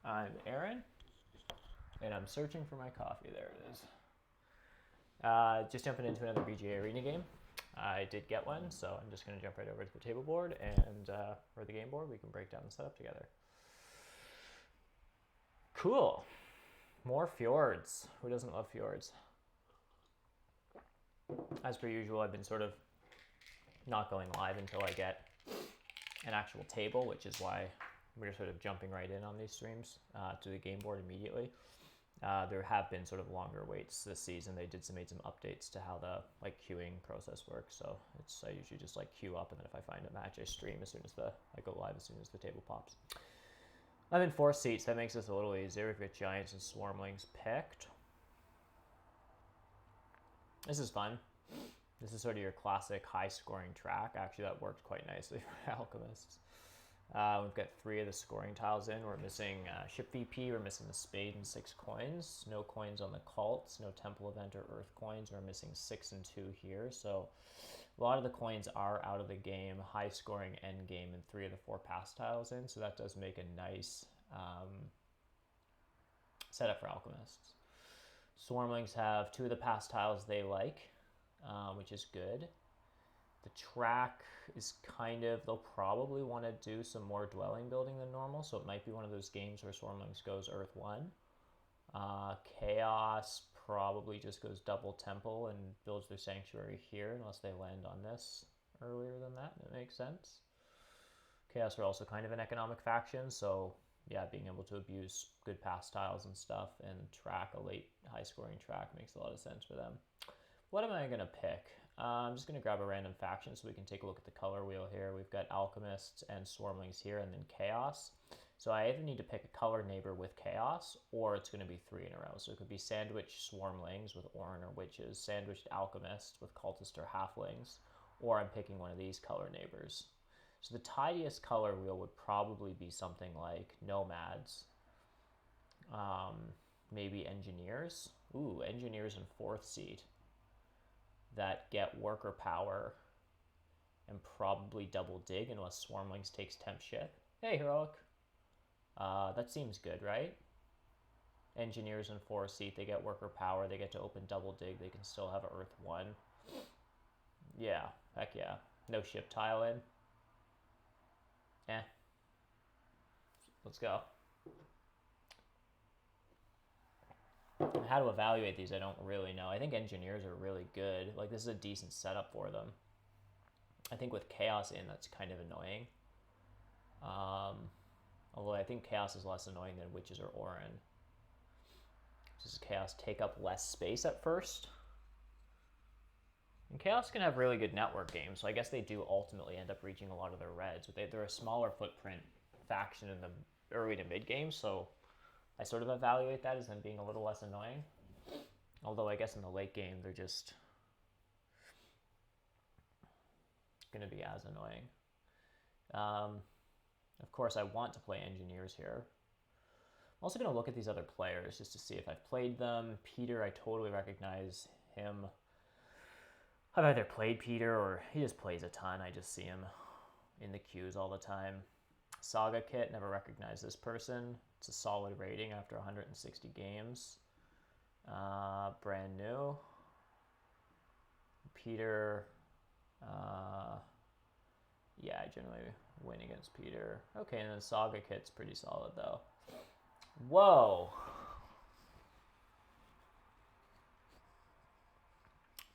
I'm Aaron, and I'm searching for my coffee. There it is. Just jumping into another BGA arena game. I did get one, so I'm just going to jump right over to the table board and or the game board. We can break down the setup together. Cool. More fjords. Who doesn't love fjords? As per usual, I've been sort of not going live until I get an actual table, which is why we're sort of jumping right in on these streams to the game board immediately. There have been sort of longer waits this season. They made some updates to how the queuing process works. So I usually just queue up, and then if I find a match, I stream as soon as I go live as soon as the table pops. I'm in 4 seats. That makes this a little easier. We've got Giants and Swarmlings picked. This is fun. This is sort of your classic high-scoring track. Actually, that worked quite nicely for Alchemists. We've got 3 of the scoring tiles in. We're missing Ship VP, we're missing the Spade and 6 coins. No coins on the Cults, no Temple Event or Earth coins. We're missing 6 and 2 here. So a lot of the coins are out of the game, high scoring end game, and 3 of the 4 pass tiles in. So that does make a nice setup for Alchemists. Swarmlings have 2 of the pass tiles they like, which is good. The track is they'll probably want to do some more dwelling building than normal, so it might be one of those games where Swarmlings goes Earth 1. Chaos probably just goes double Temple and builds their Sanctuary here, unless they land on this earlier than that. That makes sense. Chaos are also kind of an economic faction, so yeah, being able to abuse good pass tiles and stuff and track a late high-scoring track makes a lot of sense for them. What am I going to pick? I'm just going to grab a random faction so we can take a look at the color wheel here. We've got Alchemists and Swarmlings here, and then Chaos. So I either need to pick a color neighbor with Chaos, or it's going to be 3 in a row. So it could be Sandwich Swarmlings with Orin or Witches, Sandwiched Alchemist with Cultist or Halflings, or I'm picking one of these color neighbors. So the tidiest color wheel would probably be something like Nomads, maybe Engineers. Ooh, Engineers in 4th seat that get worker power and probably double dig unless Swarmlings takes temp ship. Hey, Heroic. That seems good, right? Engineers in 4th seat, they get worker power, they get to open double dig, they can still have Earth 1. Yeah, heck yeah. No ship tile in. Let's go. How to evaluate these, I don't really know. I think Engineers are really good. This is a decent setup for them. I think with Chaos in, that's kind of annoying. Although I think Chaos is less annoying than Witches or Orin. Does Chaos take up less space at first? And Chaos can have really good network games, so I guess they do ultimately end up reaching a lot of their reds. But they're a smaller footprint faction in the early to mid game, so I sort of evaluate that as them being a little less annoying. Although I guess in the late game, they're just going to be as annoying. Of course, I want to play Engineers here. I'm also going to look at these other players just to see if I've played them. Peter, I totally recognize him. I've either played Peter or he just plays a ton. I just see him in the queues all the time. Saga Kit, never recognized this person. It's a solid rating after 160 games. Brand new. Peter, yeah, I generally win against Peter. Okay, and then Saga Kit's pretty solid though. Whoa.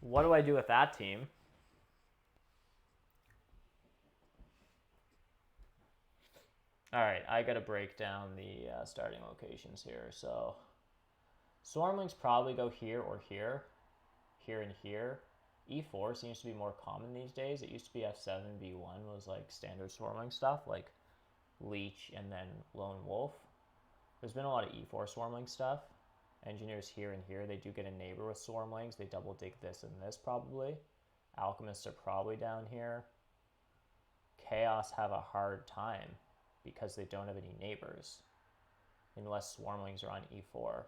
What do I do with that team? All right, I got to break down the starting locations here. So Swarmlings probably go here or here, here and here. E4 seems to be more common these days. It used to be F7, B1 was standard Swarmling stuff, like Leech and then Lone Wolf. There's been a lot of E4 Swarmling stuff. Engineers here and here, they do get a neighbor with Swarmlings. They double dig this and this probably. Alchemists are probably down here. Chaos have a hard time because they don't have any neighbors, unless Swarmlings are on E4.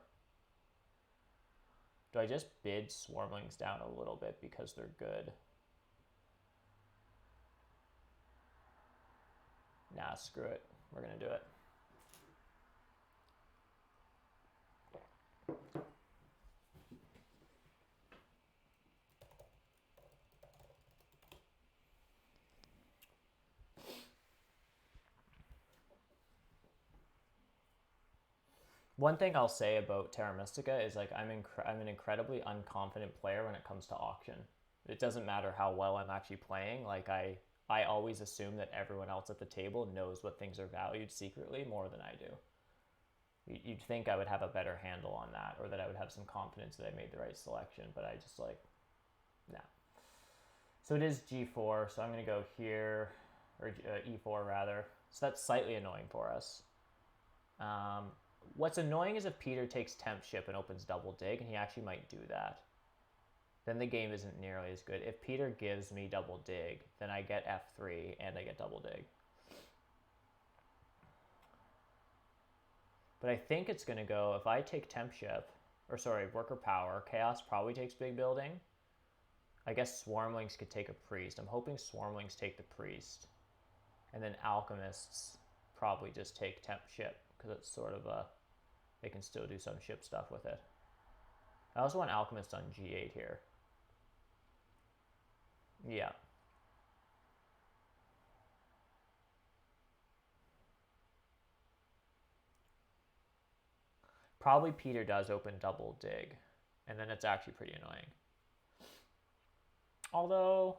Do I just bid Swarmlings down a little bit because they're good? Nah, screw it. We're going to do it. One thing I'll say about Terra Mystica is like I'm an incredibly unconfident player when it comes to auction. It doesn't matter how well I'm actually playing. Like I always assume that everyone else at the table knows what things are valued secretly more than I do. You'd think I would have a better handle on that, or that I would have some confidence that I made the right selection, but I just like, nah. So it is G4, so I'm going to go here, or E4 rather. So that's slightly annoying for us. What's annoying is if Peter takes temp ship and opens double dig, and he actually might do that. Then the game isn't nearly as good. If Peter gives me double dig, then I get F3 and I get double dig. But I think it's going to go, if I take temp ship, or sorry, worker power, chaos probably takes big building. I guess swarmlings could take a priest. I'm hoping swarmlings take the priest. And then alchemists probably just take temp ship, because it's sort of a, they can still do some ship stuff with it. I also want alchemists on G8 here. Yeah. Probably Peter does open double dig, and then it's actually pretty annoying. Although,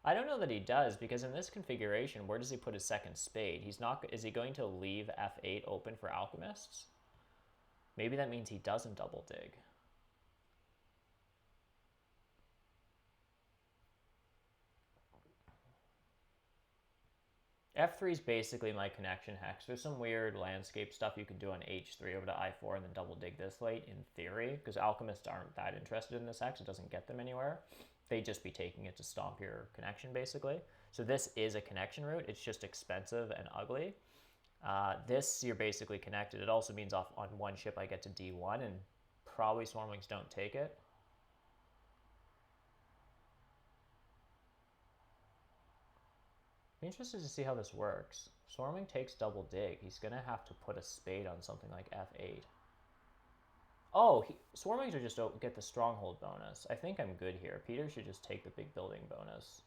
I don't know that he does, because in this configuration, where does he put his second spade? He's not. Is he going to leave F8 open for alchemists? Maybe that means he doesn't double dig. F3 is basically my connection hex. There's some weird landscape stuff you can do on H3 over to I4 and then double dig this late, in theory, because alchemists aren't that interested in this hex. It doesn't get them anywhere. They'd just be taking it to stomp your connection, basically. So this is a connection route. It's just expensive and ugly. This, you're basically connected. It also means on one ship I get to D1, and probably swarmlings don't take it. I'm interested to see how this works. Swarming takes double dig. He's going to have to put a spade on something like F8. Oh, swarmings are just get the stronghold bonus. I think I'm good here. Peter should just take the big building bonus.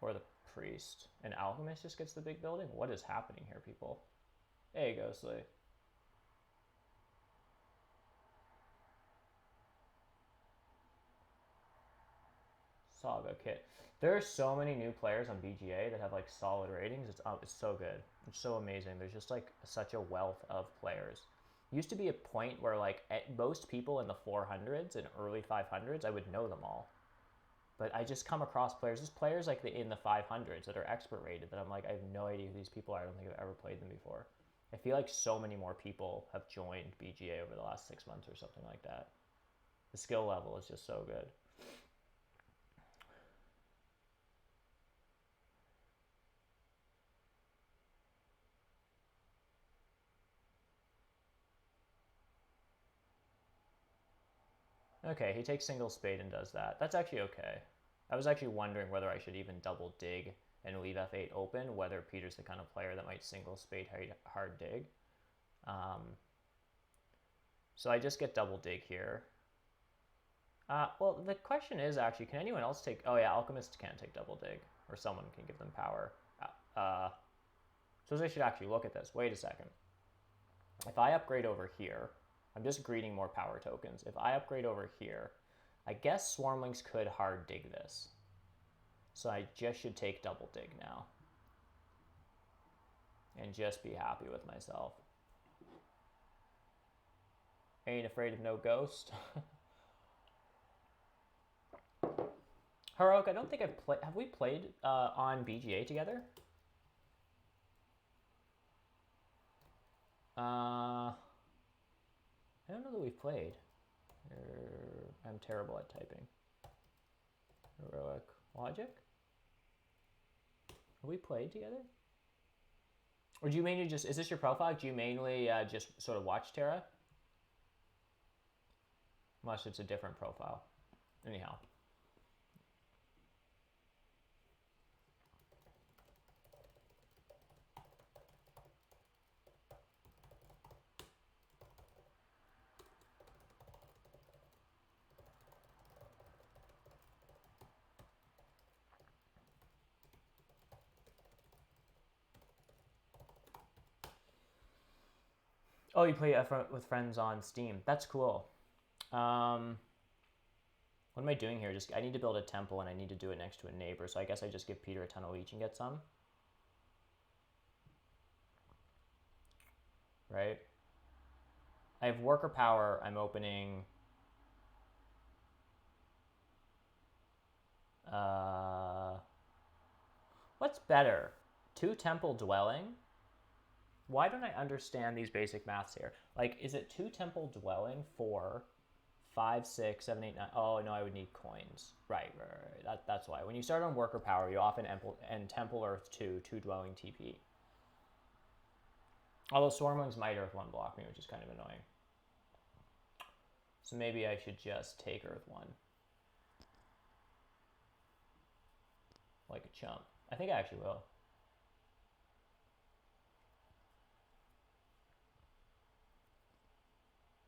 Or the priest. And alchemist just gets the big building? What is happening here, people? Hey, Ghostly. Saga kit. There are so many new players on BGA that have like solid ratings. It's so good. It's so amazing. There's just like such a wealth of players. Used to be a point where like most people in the 400s and early 500s, I would know them all. But I just come across players, just players like in the 500s that are expert rated that I'm like, I have no idea who these people are. I don't think I've ever played them before. I feel like so many more people have joined BGA over the last 6 months or something like that. The skill level is just so good. Okay, he takes single spade and does that. That's actually okay. I was actually wondering whether I should even double dig and leave F8 open, whether Peter's the kind of player that might single spade hard dig. So I just get double dig here. Well, the question is actually, can anyone else take... Oh yeah, alchemists can't take double dig, or someone can give them power. So I should actually look at this. Wait a second. If I upgrade over here, I'm just greeting more power tokens. If I upgrade over here, I guess swarmlings could hard dig this. So I just should take double dig now. And just be happy with myself. Ain't afraid of no ghost. Heroic, I don't think I've played... Have we played on BGA together? I don't know that we've played. I'm terrible at typing. Heroic logic? Have we played together? Or do you mainly just... Is this your profile? Do you mainly just sort of watch Terra? Unless it's a different profile. Anyhow. Oh, you play with friends on Steam. That's cool. What am I doing here? I need to build a temple and I need to do it next to a neighbor. So I guess I just give Peter a ton of leech and get some. Right? I have worker power. I'm opening... what's better? 2 temple dwelling? Why don't I understand these basic maths here? Like, is it 2 temple dwelling for 5, 6, 7, 8, 9? Oh, no, I would need coins. Right. That's why. When you start on worker power, you often end temple earth 2, 2 dwelling TP. Although Stormwings might earth 1 block me, which is kind of annoying. So maybe I should just take earth 1. Like a chump. I think I actually will.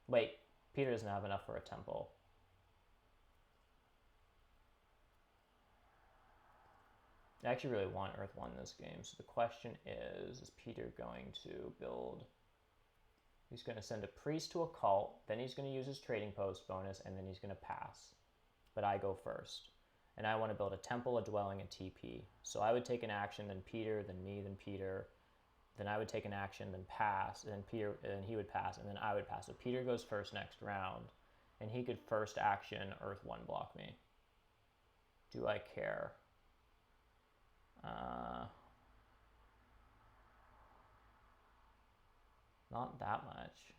Wait, Peter doesn't have enough for a temple. I actually really want earth 1 this game. So the question is Peter going to build... He's going to send a priest to a cult, then he's going to use his trading post bonus, and then he's going to pass. But I go first. And I want to build a temple, a dwelling, and TP. So I would take an action, then Peter, then me, then Peter. Then I would take an action, then pass, and then Peter, and he would pass, and then I would pass. So Peter goes first next round, and he could first action earth 1 block me. Do I care? Not that much.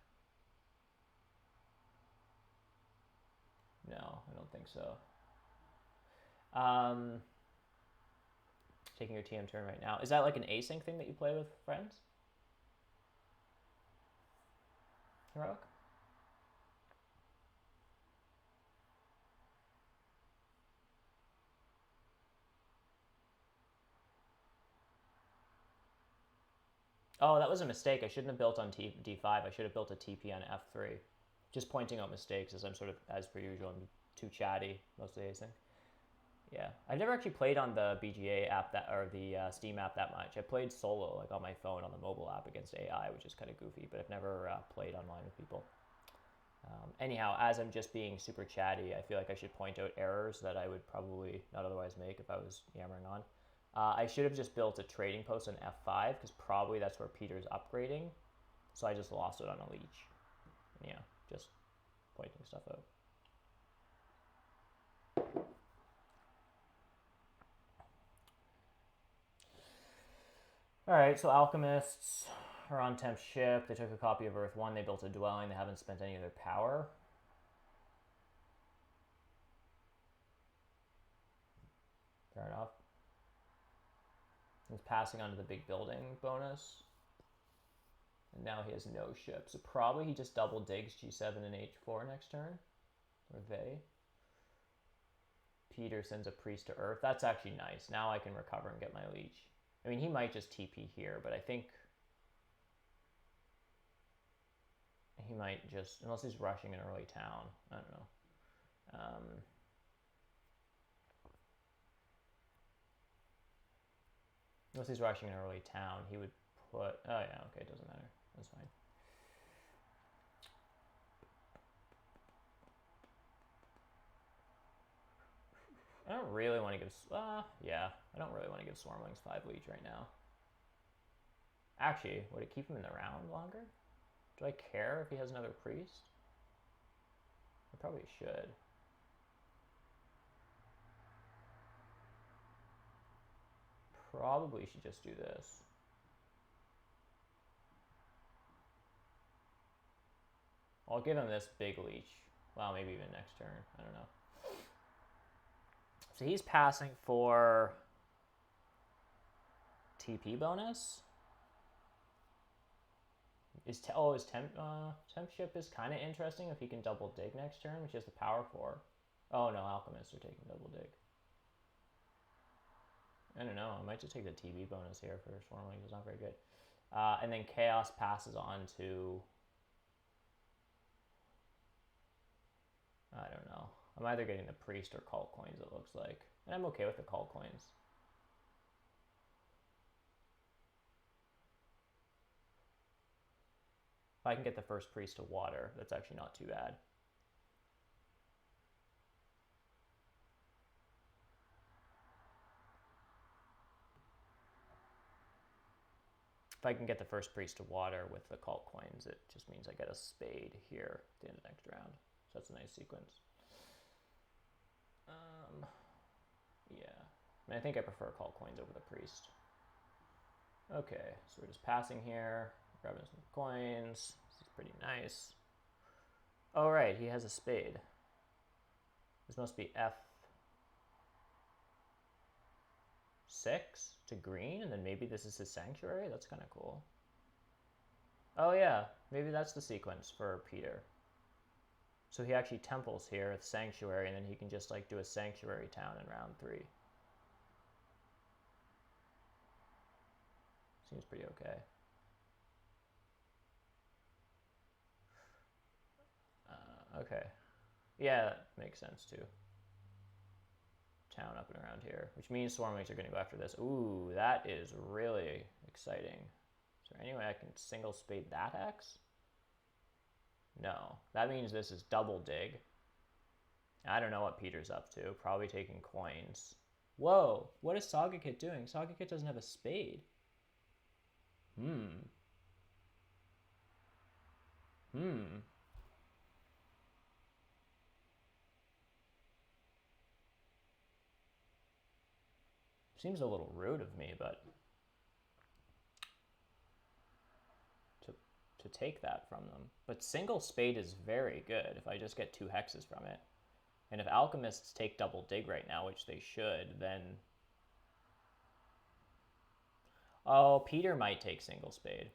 No, I don't think so. Taking your TM turn right now. Is that like an async thing that you play with friends? Heroic? Oh, that was a mistake. I shouldn't have built on D5. I should have built a TP on F3. Just pointing out mistakes as I'm sort of, as per usual, I'm too chatty most of the async. Yeah, I never actually played on the BGA app or the Steam app that much. I played solo, like on my phone on the mobile app against AI, which is kind of goofy, but I've never played online with people. Anyhow, as I'm just being super chatty, I feel like I should point out errors that I would probably not otherwise make if I was yammering on. I should have just built a trading post on F5 because probably that's where Peter's upgrading. So I just lost it on a leech. Yeah, just pointing stuff out. Alright, so alchemists are on temp ship. They took a copy of Earth 1. They built a dwelling. They haven't spent any of their power. Fair enough. He's passing on to the big building bonus. And now he has no ship. So probably he just double digs G7 and H4 next turn. Or they. Peter sends a priest to Earth. That's actually nice. Now I can recover and get my leech. I mean, he might just TP here, but I think he might just, unless he's rushing an early town. I don't know. Unless he's rushing an early town, he would put, oh yeah, okay, it doesn't matter. That's fine. I don't really want to give, yeah, I don't really want to give Swarmlings 5 leech right now. Actually, would it keep him in the round longer? Do I care if he has another priest? I probably should. Probably should just do this. I'll give him this big leech. Well, maybe even next turn. I don't know. So he's passing for TP bonus. His temp ship is kind of interesting if he can double dig next turn, which he has the power for. Oh no, alchemists are taking double dig. I don't know. I might just take the TB bonus here for Swarmlings. It's not very good. And then Chaos passes on to... I don't know. I'm either getting the priest or cult coins, it looks like. And I'm okay with the cult coins. If I can get the first priest to water, that's actually not too bad. If I can get the first priest to water with the cult coins, it just means I get a spade here at the end of the next round. So that's a nice sequence. Yeah. I mean, I think I prefer cult coins over the priest. Okay, so we're just passing here, grabbing some coins. This is pretty nice. Oh, right, he has a spade. This must be F6 to green, and then maybe this is his sanctuary? That's kind of cool. Oh yeah, maybe that's the sequence for Peter. So he actually temples here at sanctuary, and then he can just like do a sanctuary town in round 3. Seems pretty okay. Okay. Yeah, that makes sense too. Town up and around here, which means Swarmlings are going to go after this. Ooh, that is really exciting. Is there any way I can single spade that X? No. That means this is double dig. I don't know what Peter's up to. Probably taking coins. Whoa, what is Saga Kit doing? Saga Kit doesn't have a spade. Seems a little rude of me, but to take that from them. But single spade is very good if I just get 2 hexes from it. And if alchemists take double dig right now, which they should, then... Oh, Peter might take single spade.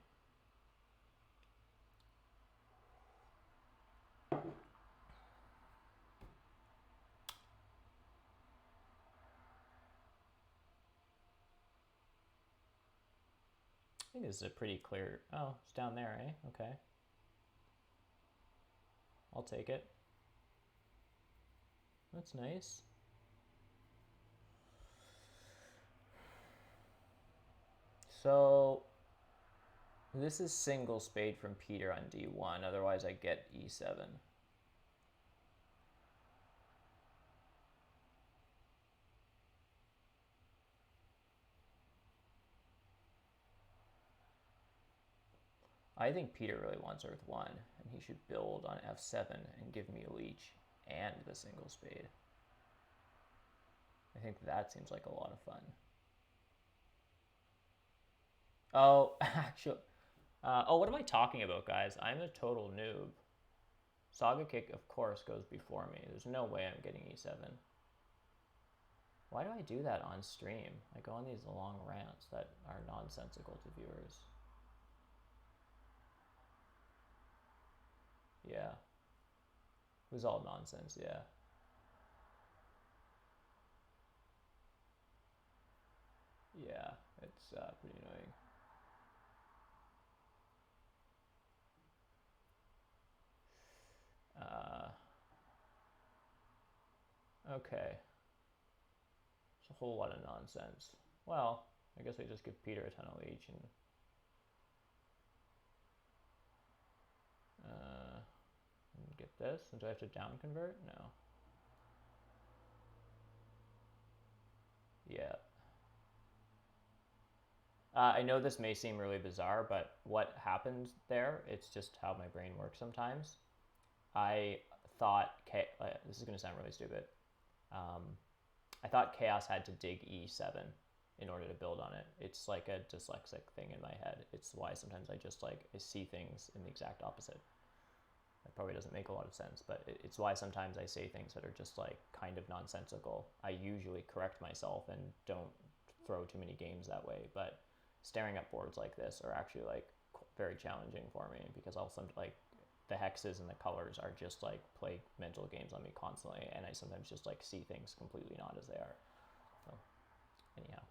I think this is a pretty clear... Oh, it's down there, eh? Okay. I'll take it. That's nice. So this is single spade from Peter on D1. Otherwise, I get E7. I think Peter really wants Earth 1, and he should build on F7 and give me a leech and the single spade. I think that seems like a lot of fun. Oh, actually... oh, what am I talking about, guys? I'm a total noob. Saga Kick, of course, goes before me. There's no way I'm getting E7. Why do I do that on stream? I go on these long rants that are nonsensical to viewers. Yeah. It was all nonsense, yeah. Yeah, it's pretty annoying. Okay. It's a whole lot of nonsense. Well, I guess I just give Peter a ton of leech and... get this. And do I have to down convert? No. Yeah. I know this may seem really bizarre, but what happened there, it's just how my brain works sometimes. I thought, this is going to sound really stupid. I thought Chaos had to dig E7 in order to build on it. It's like a dyslexic thing in my head. It's why sometimes I just like, I see things in the exact opposite. That probably doesn't make a lot of sense, but it's why sometimes I say things that are just like kind of nonsensical. I usually correct myself and don't throw too many games that way, but staring at boards like this are actually like very challenging for me because I'll like the hexes and the colors are just like play mental games on me constantly, and I sometimes just like see things completely not as they are. So anyhow,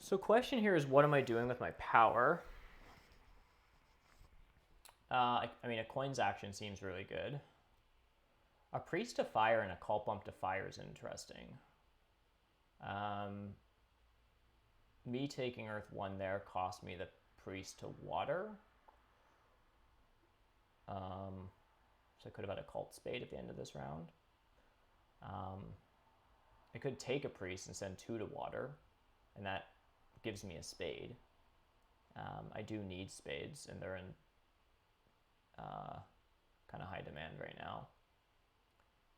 So question here is, what am I doing with my power? I mean, a coins action seems really good. A priest to fire and a cult bump to fire is interesting. Me taking Earth 1 there cost me the priest to water. So I could have had a cult spade at the end of this round. I could take a priest and send 2 to water, and that gives me a spade. I do need spades, and they're in kind of high demand right now.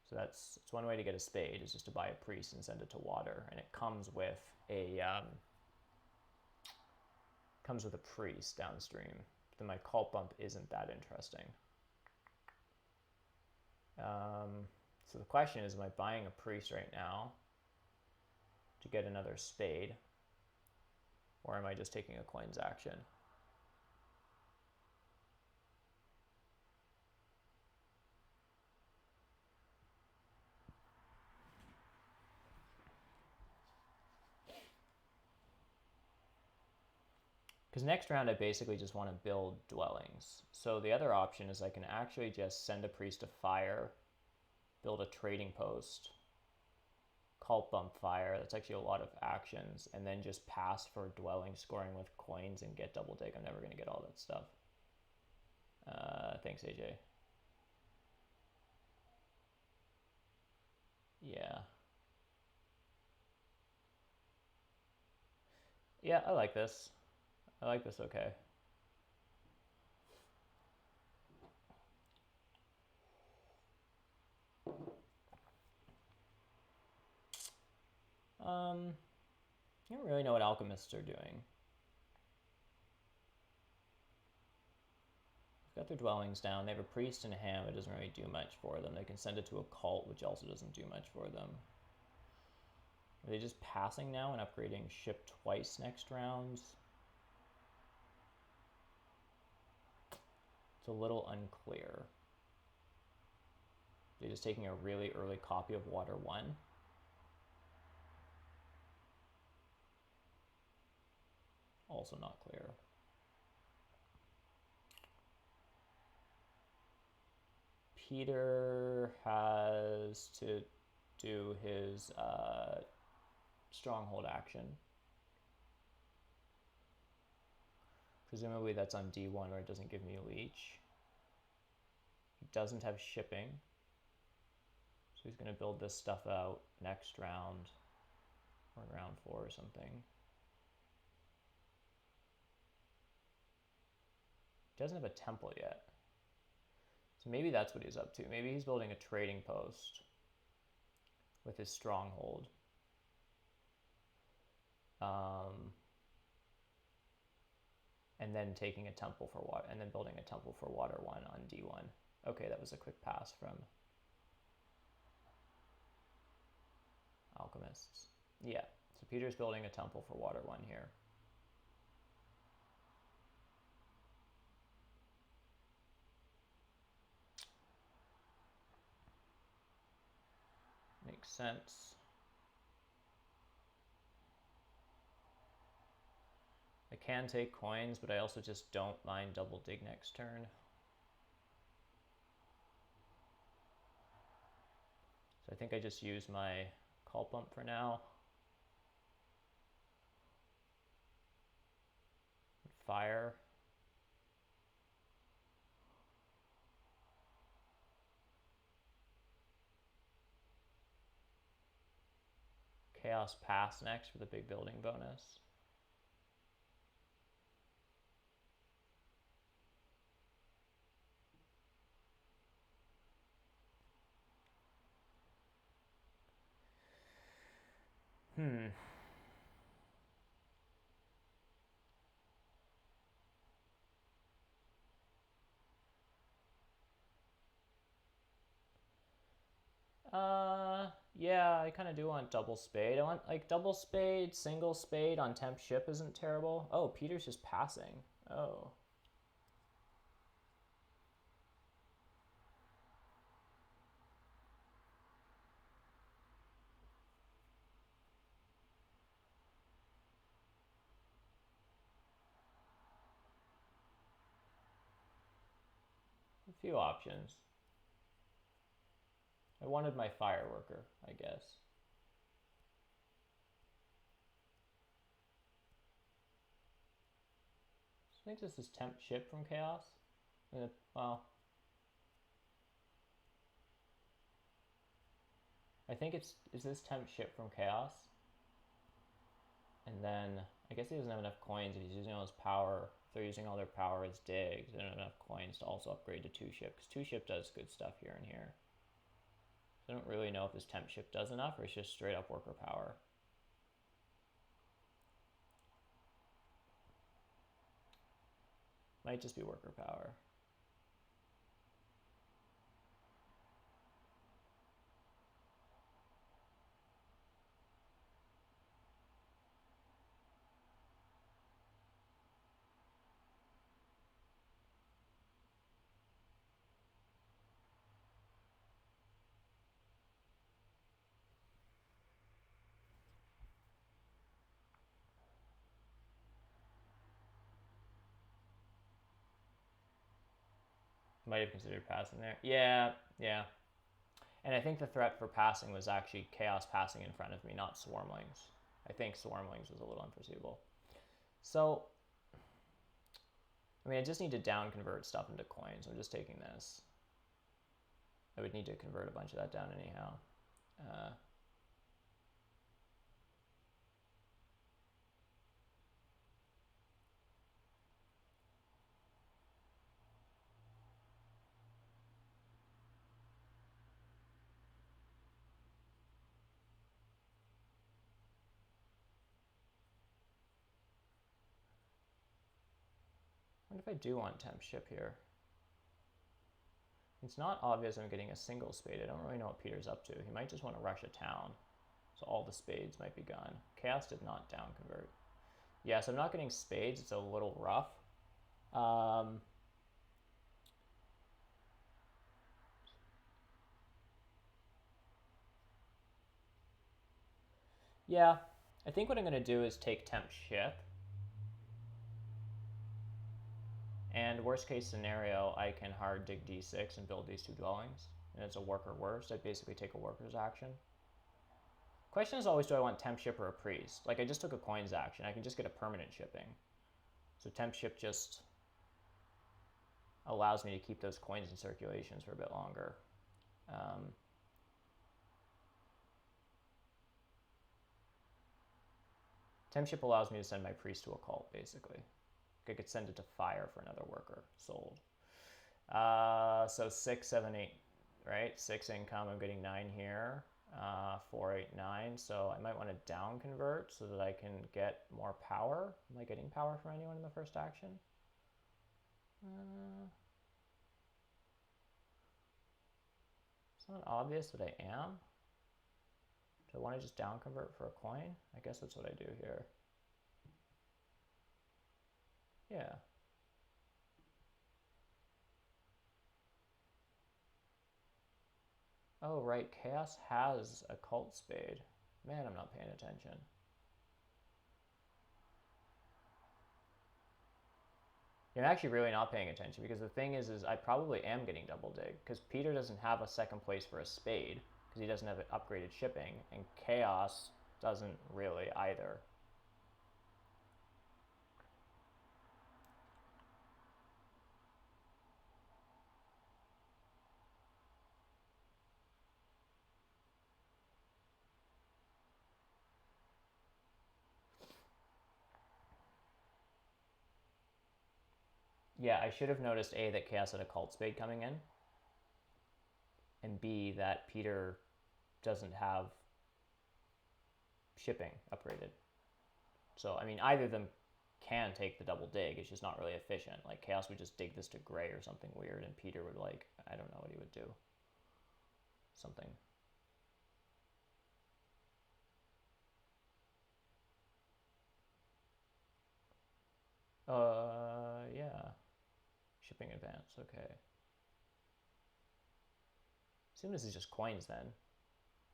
So it's one way to get a spade, is just to buy a priest and send it to water, and it comes with a priest downstream. Then my cult bump isn't that interesting. So the question is, am I buying a priest right now to get another spade, or am I just taking a coins action? Because next round I basically just want to build dwellings. So the other option is I can actually just send a priest to fire, build a trading post, cult bump fire, that's actually a lot of actions, and then just pass for dwelling scoring with coins and get double dig. I'm never going to get all that stuff. Thanks, AJ. Yeah. Yeah, I like this. I like this okay. I don't really know what alchemists are doing. They've got their dwellings down. They have a priest and a ham. It doesn't really do much for them. They can send it to a cult, which also doesn't do much for them. Are they just passing now and upgrading ship twice next round? It's a little unclear. They're just taking a really early copy of Water 1. Also not clear. Peter has to do his stronghold action. Presumably that's on D1 where it doesn't give me leech. He doesn't have shipping. So he's going to build this stuff out next round, or round 4 or something. He doesn't have a temple yet. So maybe that's what he's up to. Maybe he's building a trading post with his stronghold. And then taking a temple for water, and then building a temple for Water 1 on D1. Okay, that was a quick pass from alchemists. Yeah, so Peter's building a temple for Water 1 here. Makes sense. I can take coins, but I also just don't mind double dig next turn. So I think I just use my cult bump for now. Fire. Chaos Pass next for the big building bonus. Yeah, I kind of do want double spade. I want like double spade, single spade on temp ship isn't terrible. Oh, Peter's just passing. Oh. Few options. I wanted my fire worker, I guess. I think this is temp ship from chaos. Well, I think is this temp ship from chaos? And then I guess he doesn't have enough coins if he's using all his power. If they're using all their power as digs, they don't have enough coins to also upgrade to 2-ship, because 2-ship does good stuff here and here. So I don't really know if this temp ship does enough or it's just straight up worker power. Might just be worker power. Might have considered passing there. Yeah. And I think the threat for passing was actually chaos passing in front of me, not swarmlings. I think swarmlings was a little unforeseeable. So, I mean, I just need to down convert stuff into coins. I'm just taking this. I would need to convert a bunch of that down anyhow. What if I do want temp ship here? It's not obvious I'm getting a single spade. I don't really know what Peter's up to. He might just want to rush a town. So all the spades might be gone. Chaos did not down convert. Yeah, so I'm not getting spades. It's a little rough. Yeah, I think what I'm going to do is take temp ship. And worst case scenario, I can hard dig d6 and build these 2 dwellings. And it's a worker worst. I basically take a worker's action. Question is always, do I want temp ship or a priest? Like, I just took a coins action. I can just get a permanent shipping. So temp ship just allows me to keep those coins in circulations for a bit longer. Temp ship allows me to send my priest to a cult, basically. I could send it to fire for another worker. Sold. So 6, 7, 8, right? 6 income. I'm getting 9 here. 4, 8, 9. So I might want to down convert so that I can get more power. Am I getting power from anyone in the first action? It's not obvious that I am. Do I want to just down convert for a coin? I guess that's what I do here. Yeah. Oh, right. Chaos has a cult spade. Man, I'm not paying attention. I'm actually really not paying attention because the thing is I probably am getting double dig because Peter doesn't have a second place for a spade because he doesn't have upgraded shipping, and Chaos doesn't really either. Yeah, I should have noticed A, that Chaos had a cult spade coming in, and B, that Peter doesn't have shipping upgraded. So, I mean, either of them can take the double dig, it's just not really efficient. Like, Chaos would just dig this to gray or something weird, and Peter would, like, I don't know what he would do. Something. Yeah. Shipping advance, okay. Assume this is just coins then.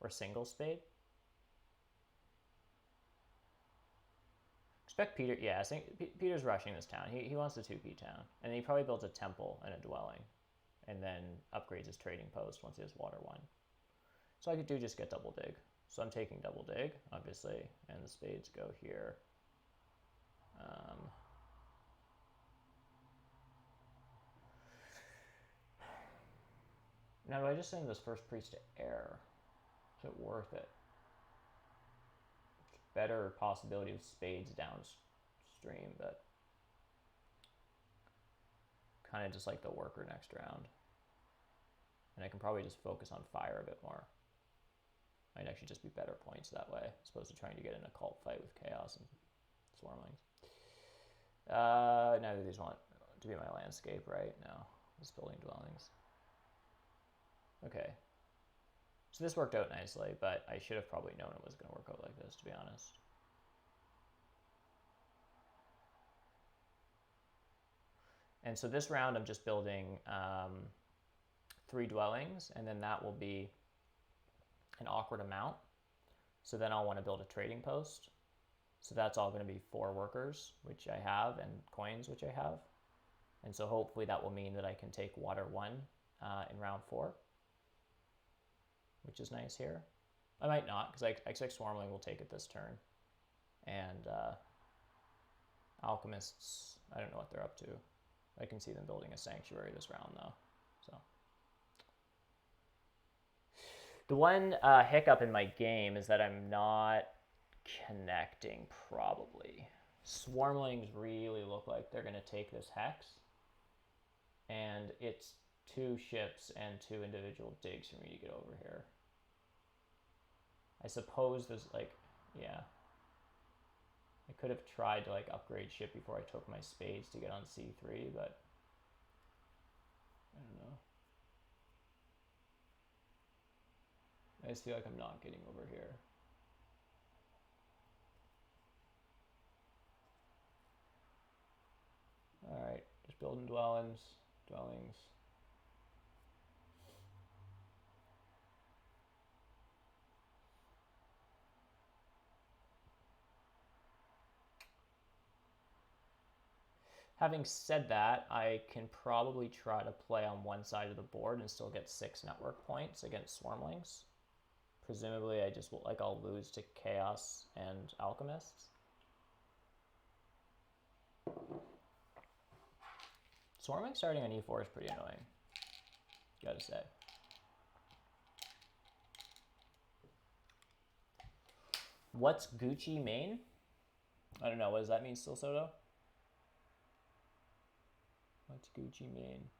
Or single spade. Expect Peter, yeah, I think Peter's rushing this town. He wants the 2P town. And he probably builds a temple and a dwelling, and then upgrades his trading post once he has water 1. So I could do just get double dig. So I'm taking double dig, obviously, and the spades go here. Now, do I just send this first priest to air? Is it worth it? Better possibility of spades downstream, but kind of just like the worker next round. And I can probably just focus on fire a bit more. Might actually just be better points that way, as opposed to trying to get in a cult fight with chaos and swarmlings. Neither of these want to be my landscape, right? No, just building dwellings. Okay. So this worked out nicely, but I should have probably known it was going to work out like this, to be honest. And so this round I'm just building 3 dwellings, and then that will be an awkward amount. So then I'll want to build a trading post. So that's all going to be 4 workers, which I have, and coins, which I have. And so hopefully that will mean that I can take water 1 in round 4, which is nice here. I might not, because I expect Swarmling will take it this turn. And Alchemists, I don't know what they're up to. I can see them building a Sanctuary this round, though. So the one hiccup in my game is that I'm not connecting, probably. Swarmlings really look like they're going to take this hex. And it's 2 ships and 2 individual digs for me to get over here. I suppose there's like, yeah. I could have tried to like upgrade ship before I took my spades to get on C3, but I don't know. I just feel like I'm not getting over here. Alright, just building dwellings. Having said that, I can probably try to play on one side of the board and still get 6 network points against Swarmlings. Presumably I just like I'll lose to Chaos and Alchemists. Swarming starting on E4 is pretty annoying, gotta say. What's Gucci main? I don't know, what does that mean, Still Soto? What's Gucci main?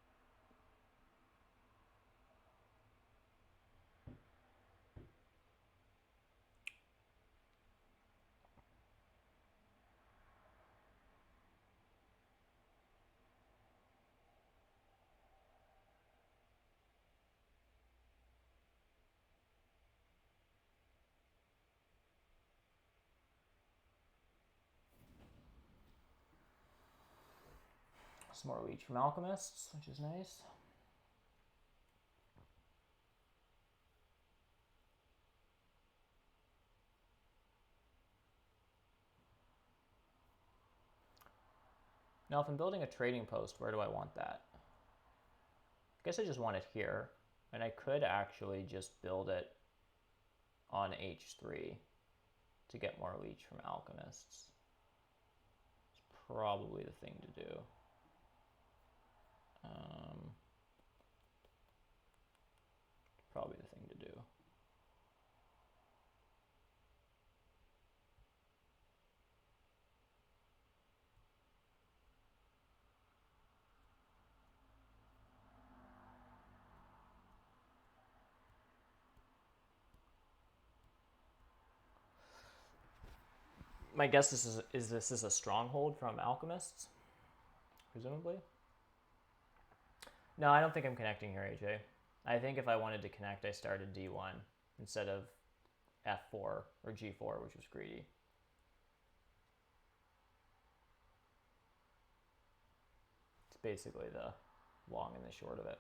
Some more leech from Alchemists, which is nice. Now, if I'm building a trading post, where do I want that? I guess I just want it here, and I could actually just build it on H3 to get more leech from Alchemists. It's probably the thing to do. Probably the thing to do. My guess is this is a stronghold from Alchemists, presumably. No, I don't think I'm connecting here, AJ. I think if I wanted to connect, I started D1 instead of F4 or G4, which was greedy. It's basically the long and the short of it.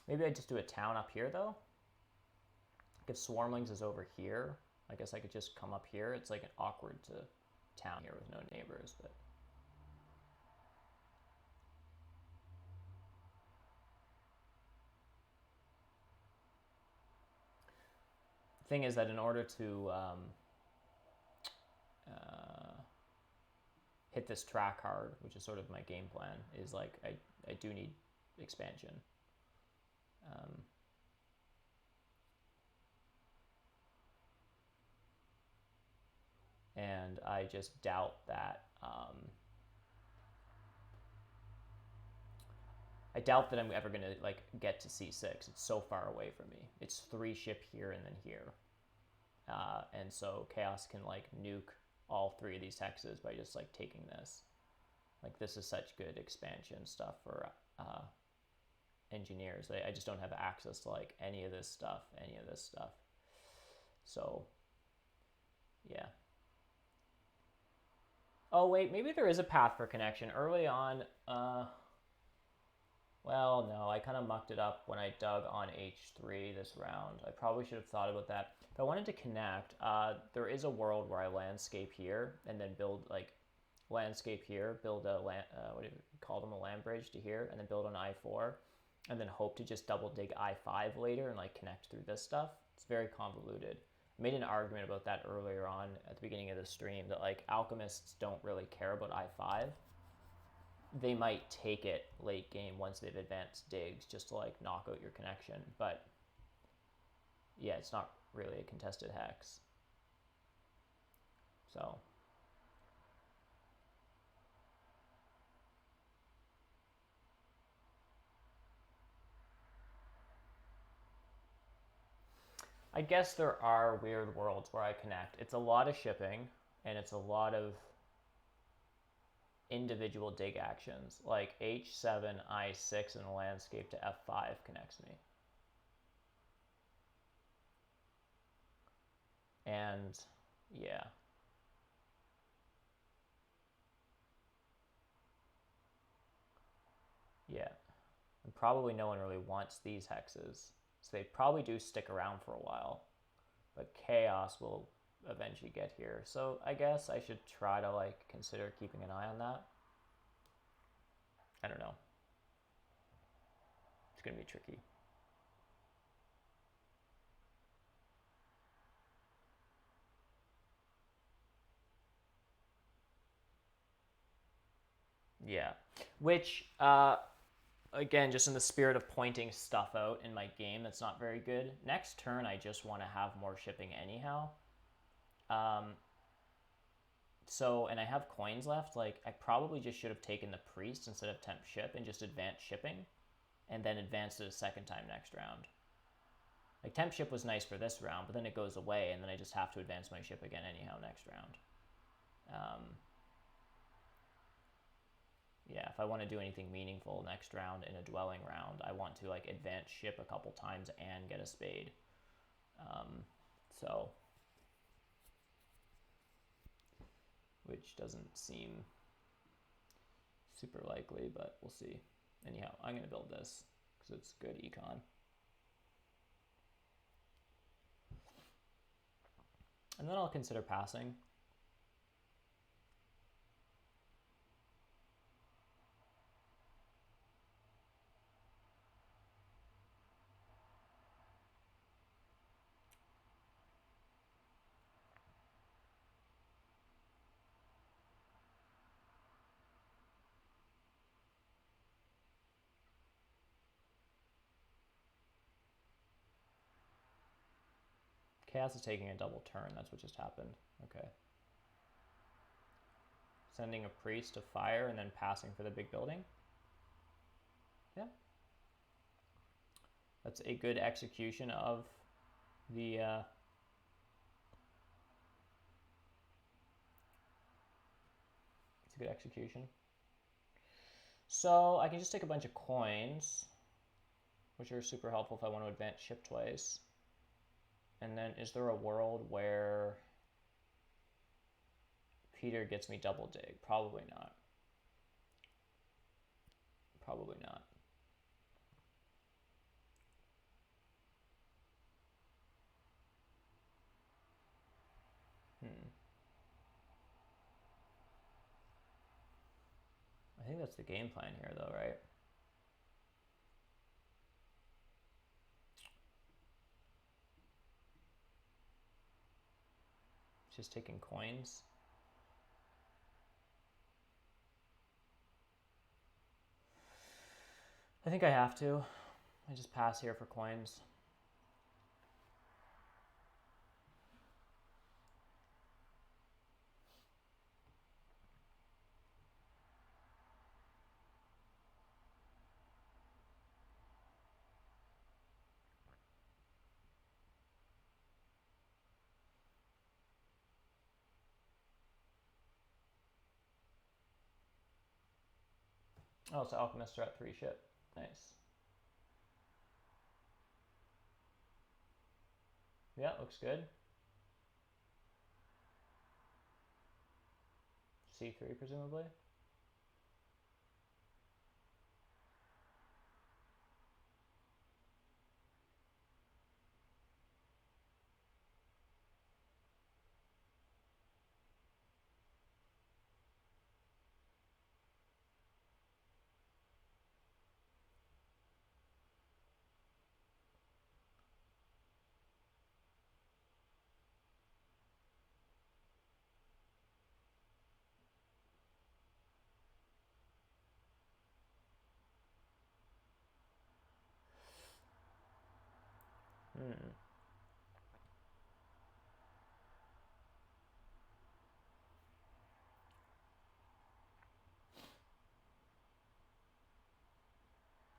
Maybe I just do a town up here, though. If Swarmlings is over here, I guess I could just come up here. It's like an awkward to town here with no neighbors, but... Thing is that in order to hit this track hard, which is sort of my game plan, is like I do need expansion. And I just doubt that I doubt that I'm ever gonna like get to C6. It's so far away from me. It's 3 ship here and then here, and so Chaos can like nuke all 3 of these hexes by just like taking this. Like this is such good expansion stuff for engineers. I just don't have access to like any of this stuff. So yeah. Oh wait, maybe there is a path for connection early on. Well, no, I kind of mucked it up when I dug on H3 this round. I probably should have thought about that. If I wanted to connect, there is a world where I landscape here and then build like landscape here, build a land, what do you call them, a land bridge to here, and then build an I4, and then hope to just double dig I5 later and like connect through this stuff. It's very convoluted. I made an argument about that earlier on at the beginning of the stream that like alchemists don't really care about I5. They might take it late game once they've advanced digs just to like knock out your connection, but yeah, it's not really a contested hex. So I guess there are weird worlds where I connect. It's a lot of shipping and it's a lot of individual dig actions. Like H7, I6, and landscape to F5 connects me. And yeah. Yeah. And probably no one really wants these hexes. So they probably do stick around for a while. But chaos will eventually get here. So I guess I should try to like consider keeping an eye on that. I don't know. It's gonna be tricky. Yeah. Which again, just in the spirit of pointing stuff out in my game that's not very good. Next turn I just want to have more shipping anyhow. So, and I have coins left, like, I probably just should have taken the priest instead of temp ship and just advanced shipping, and then advanced it a second time next round. Like, temp ship was nice for this round, but then it goes away, and then I just have to advance my ship again anyhow next round. Yeah, if I want to do anything meaningful next round in a dwelling round, I want to, like, advance ship a couple times and get a spade. So... which doesn't seem super likely, but we'll see. Anyhow, I'm going to build this because it's good econ. And then I'll consider passing. Chaos is taking a double turn. That's what just happened. Okay. Sending a priest to fire and then passing for the big building. Yeah. That's a good execution of the... it's a good execution. So I can just take a bunch of coins, which are super helpful if I want to advance ship twice. And then is there a world where Peter gets me double dig? Probably not. Probably not. the game plan here, though, right? Just taking coins. I think I have to. I just pass here for coins. Oh, so alchemists are at 3 ship. Nice. Yeah, looks good. C3 presumably.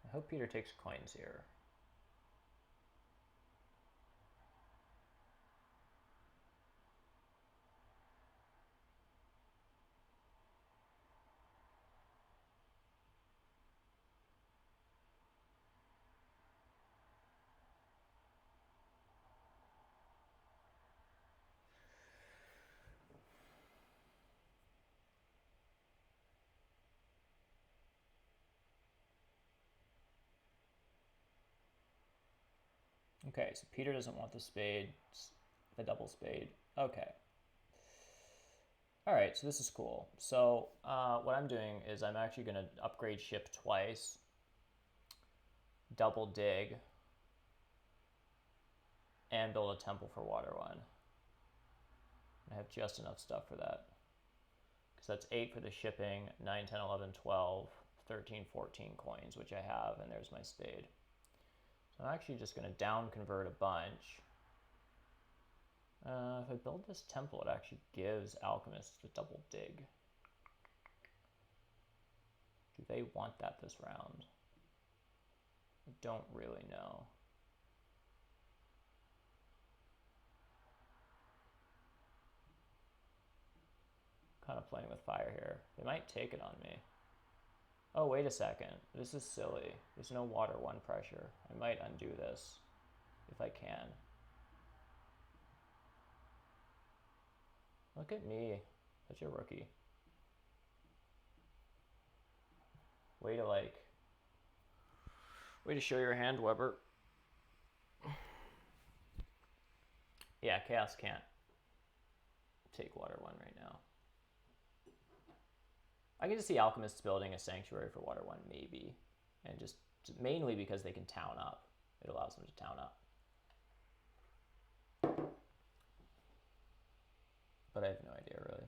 I hope Peter takes coins here. Okay, so Peter doesn't want the spade, the double spade. Okay. All right, so this is cool. So what I'm doing is I'm actually going to upgrade ship twice, double dig, and build a temple for water 1. I have just enough stuff for that. Because that's 8 for the shipping, 9, 10, 11, 12, 13, 14 coins, which I have, and there's my spade. So I'm actually just going to down convert a bunch. If I build this temple, it actually gives alchemists the double dig. Do they want that this round? I don't really know. Kind of playing with fire here. They might take it on me. Oh, wait a second. This is silly. There's no water 1 pressure. I might undo this if I can. Look at me. Such a rookie. Way to show your hand, Weber. Yeah, Chaos can't take water 1 right now. I can just see alchemists building a sanctuary for water 1 maybe, and just mainly because they can town up. It allows them to town up. But I have no idea really.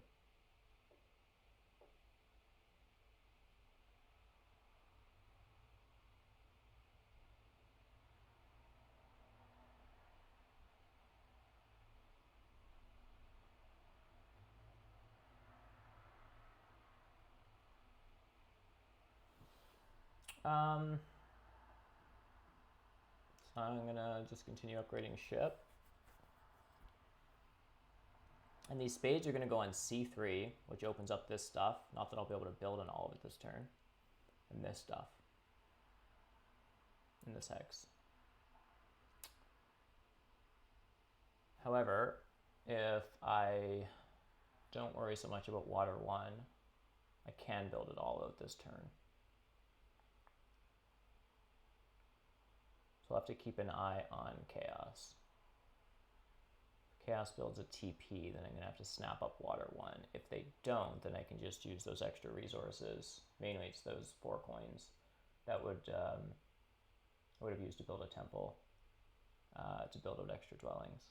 So I'm gonna just continue upgrading ship. And these spades are gonna go on C3, which opens up this stuff. Not that I'll be able to build on all of it this turn. And this stuff. In this hex. However, if I don't worry so much about water 1, I can build it all out this turn. So I'll have to keep an eye on Chaos. If Chaos builds a TP, then I'm going to have to snap up water 1. If they don't, then I can just use those extra resources. Mainly it's those 4 coins that would I would have used to build a temple, to build out extra dwellings.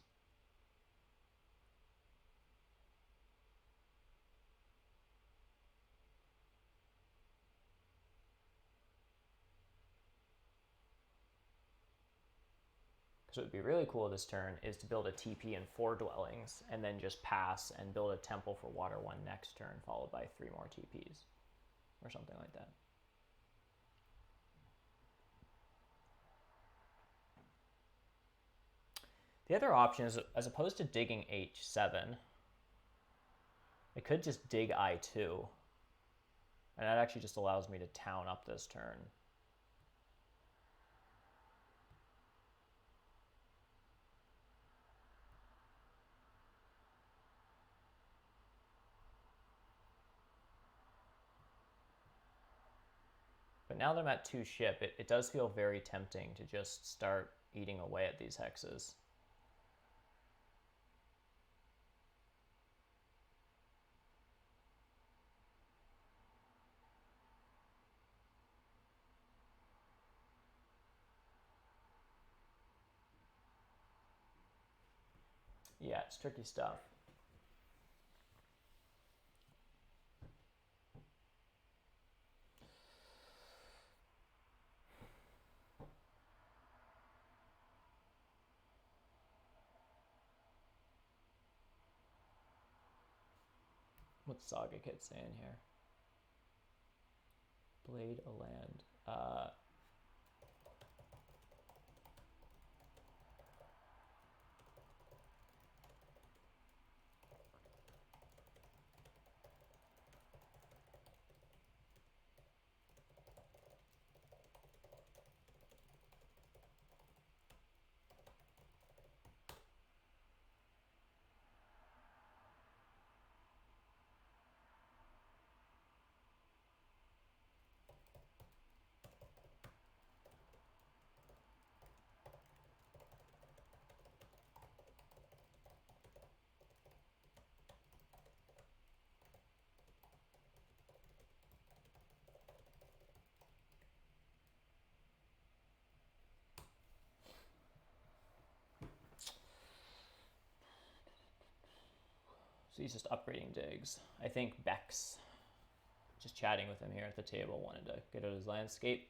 So what would be really cool this turn is to build a TP and 4 dwellings, and then just pass and build a temple for water 1 next turn, followed by 3 more TPs, or something like that. The other option is, as opposed to digging H7, I could just dig I2, and that actually just allows me to town up this turn. But now that I'm at 2 ship, it does feel very tempting to just start eating away at these hexes. Yeah, it's tricky stuff. What's Saga Kid saying here? Blade a land. So he's just upgrading digs. I think Bex, just chatting with him here at the table, wanted to get out his landscape,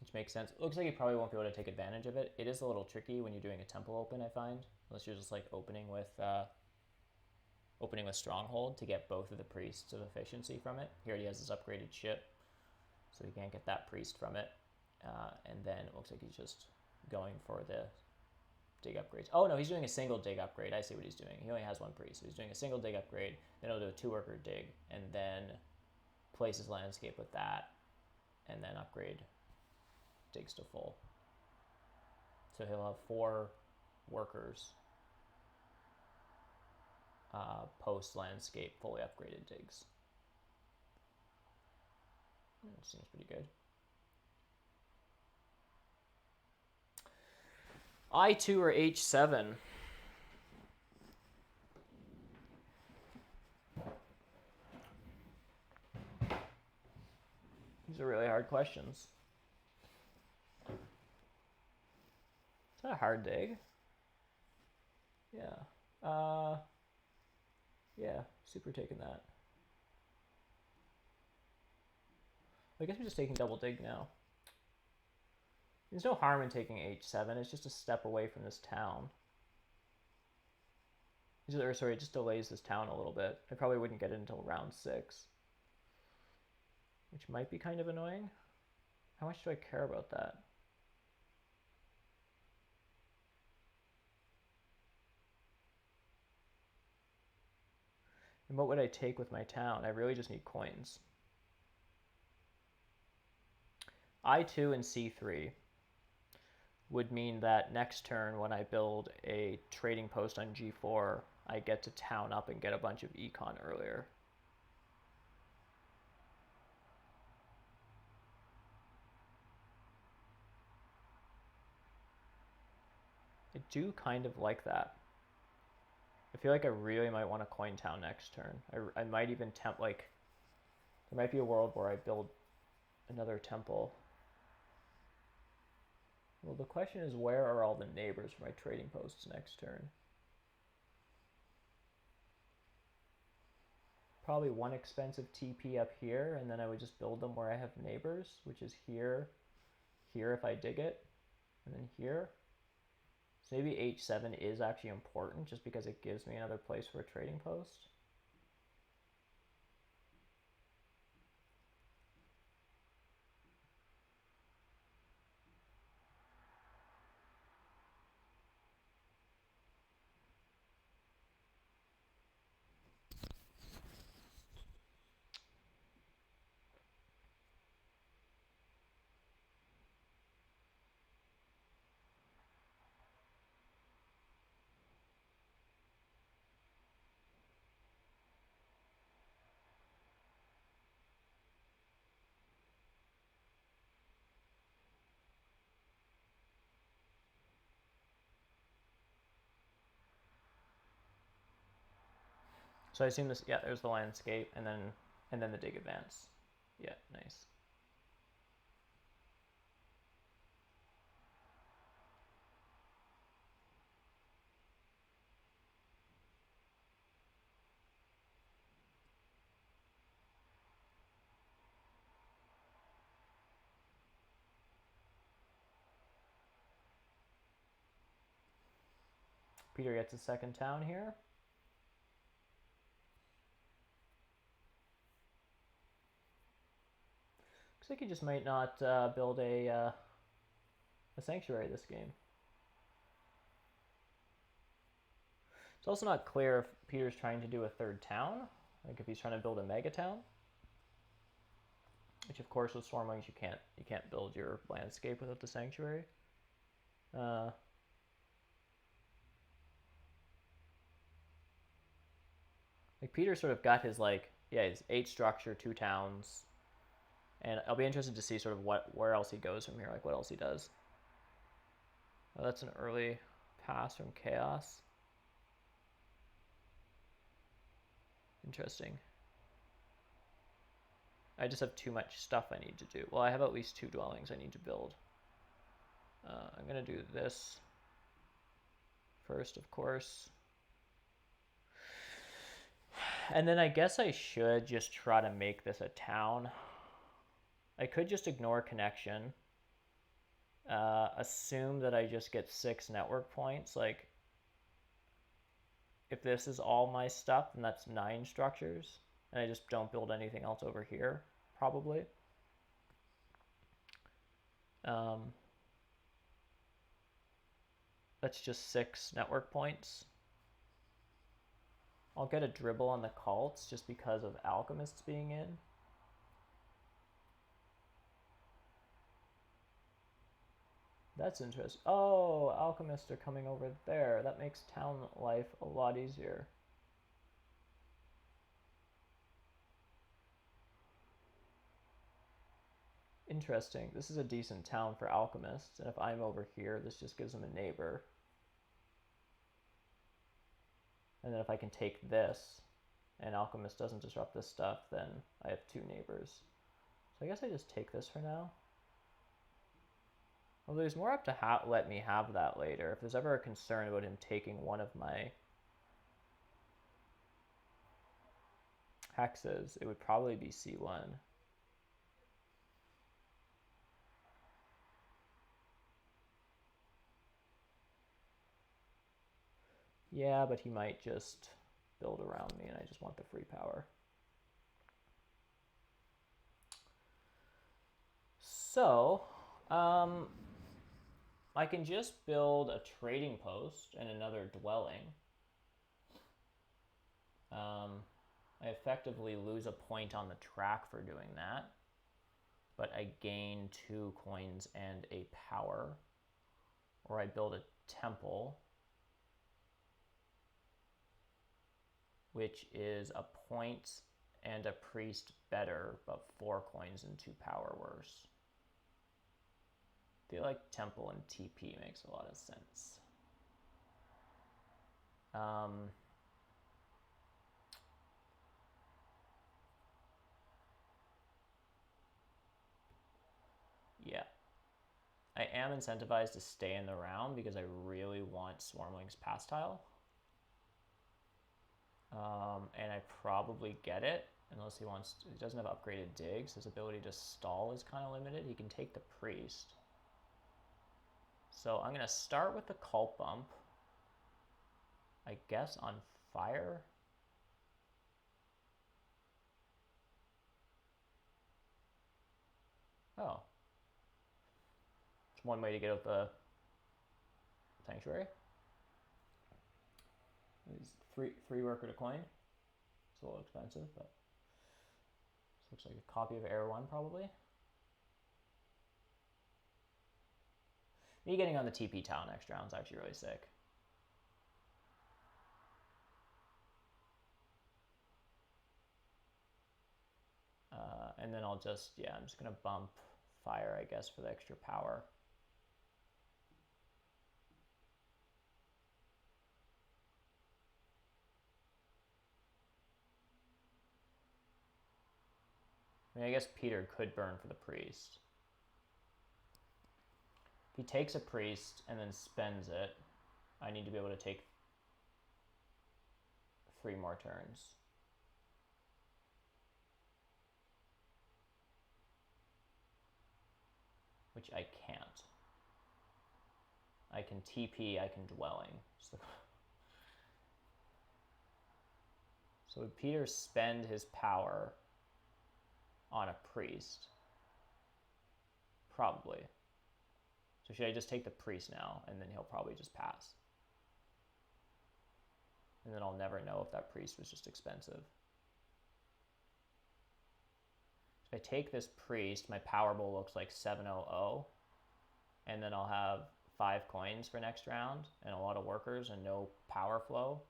which makes sense. It looks like he probably won't be able to take advantage of it. It is a little tricky when you're doing a temple open, I find, unless you're just like opening with Stronghold to get both of the priests of efficiency from it. He already has his upgraded ship, so he can't get that priest from it. And then it looks like he's just going for the dig upgrades. Oh no, he's doing a single dig upgrade. I see what he's doing. He only has 1 priest, so he's doing a single dig upgrade, then he'll do a 2-worker dig, and then place his landscape with that, and then upgrade digs to full. So he'll have 4 workers post landscape fully upgraded digs. That seems pretty good. I2 or H7? These are really hard questions. Is that a hard dig? Yeah. Yeah, super taking that. I guess we're just taking double dig now. There's no harm in taking H7. It's just a step away from this town. Or sorry, it just delays this town a little bit. I probably wouldn't get it until round 6, which might be kind of annoying. How much do I care about that? And what would I take with my town? I really just need coins. I2 and C3 would mean that next turn when I build a trading post on G4, I get to town up and get a bunch of econ earlier. I do kind of like that. I feel like I really might want to coin town next turn. I might even like, there might be a world where I build another temple. Well, the question is, where are all the neighbors for my trading posts next turn? Probably one expensive TP up here, and then I would just build them where I have neighbors, which is here, here if I dig it, and then here. So maybe H7 is actually important just because it gives me another place for a trading post. So I assume this, yeah, there's the landscape, and then the dig advance. Yeah, nice. Peter gets a second town here. Looks like he just might not build a sanctuary this game. It's also not clear if Peter's trying to do a third town, like if he's trying to build a mega town. Which of course with Swarmlings you can't build your landscape without the sanctuary. Like Peter sort of got his his 8 structure, 2 towns, and I'll be interested to see sort of where else he goes from here, like what else he does. Oh, that's an early pass from Chaos. Interesting. I just have too much stuff I need to do. Well, I have at least 2 dwellings I need to build. I'm gonna do this first, of course. And then I guess I should just try to make this a town. I could just ignore connection. Assume that I just get 6 network points. Like, if this is all my stuff, then that's 9 structures. And I just don't build anything else over here, probably. That's just 6 network points. I'll get a dribble on the cults just because of alchemists being in. That's interesting. Oh, alchemists are coming over there. That makes town life a lot easier. Interesting. This is a decent town for alchemists, and if I'm over here, this just gives them a neighbor. And then if I can take this, and alchemist doesn't disrupt this stuff, then I have 2 neighbors. So I guess I just take this for now. Well, there's more up to let me have that later. If there's ever a concern about him taking one of my hexes, it would probably be C1. Yeah, but he might just build around me, and I just want the free power. So, I can just build a trading post and another dwelling. I effectively lose a point on the track for doing that, but I gain 2 coins and a power. Or I build a temple, which is a point and a priest better, but 4 coins and 2 power worse. I feel like temple and TP makes a lot of sense. I am incentivized to stay in the round because I really want Swarmling's pass tile. And I probably get it, unless he wants to, he doesn't have upgraded digs. His ability to stall is kind of limited. He can take the priest. So I'm going to start with the cult bump, I guess, on fire. Oh. It's one way to get out the sanctuary. It's three worker to coin. It's a little expensive, but this looks like a copy of Air 1 probably. Me getting on the TP tile next round is actually really sick. And then I'll just, yeah, I'm just going to bump fire, I guess, for the extra power. I mean, I guess Peter could burn for the priest. If he takes a priest and then spends it, I need to be able to take 3 more turns. Which I can't. I can TP, I can dwelling. So would Peter spend his power on a priest? Probably. So should I just take the priest now, and then he'll probably just pass? And then I'll never know if that priest was just expensive. If I take this priest, my power bowl looks like 700, and then I'll have 5 coins for next round, and a lot of workers, and no power flow.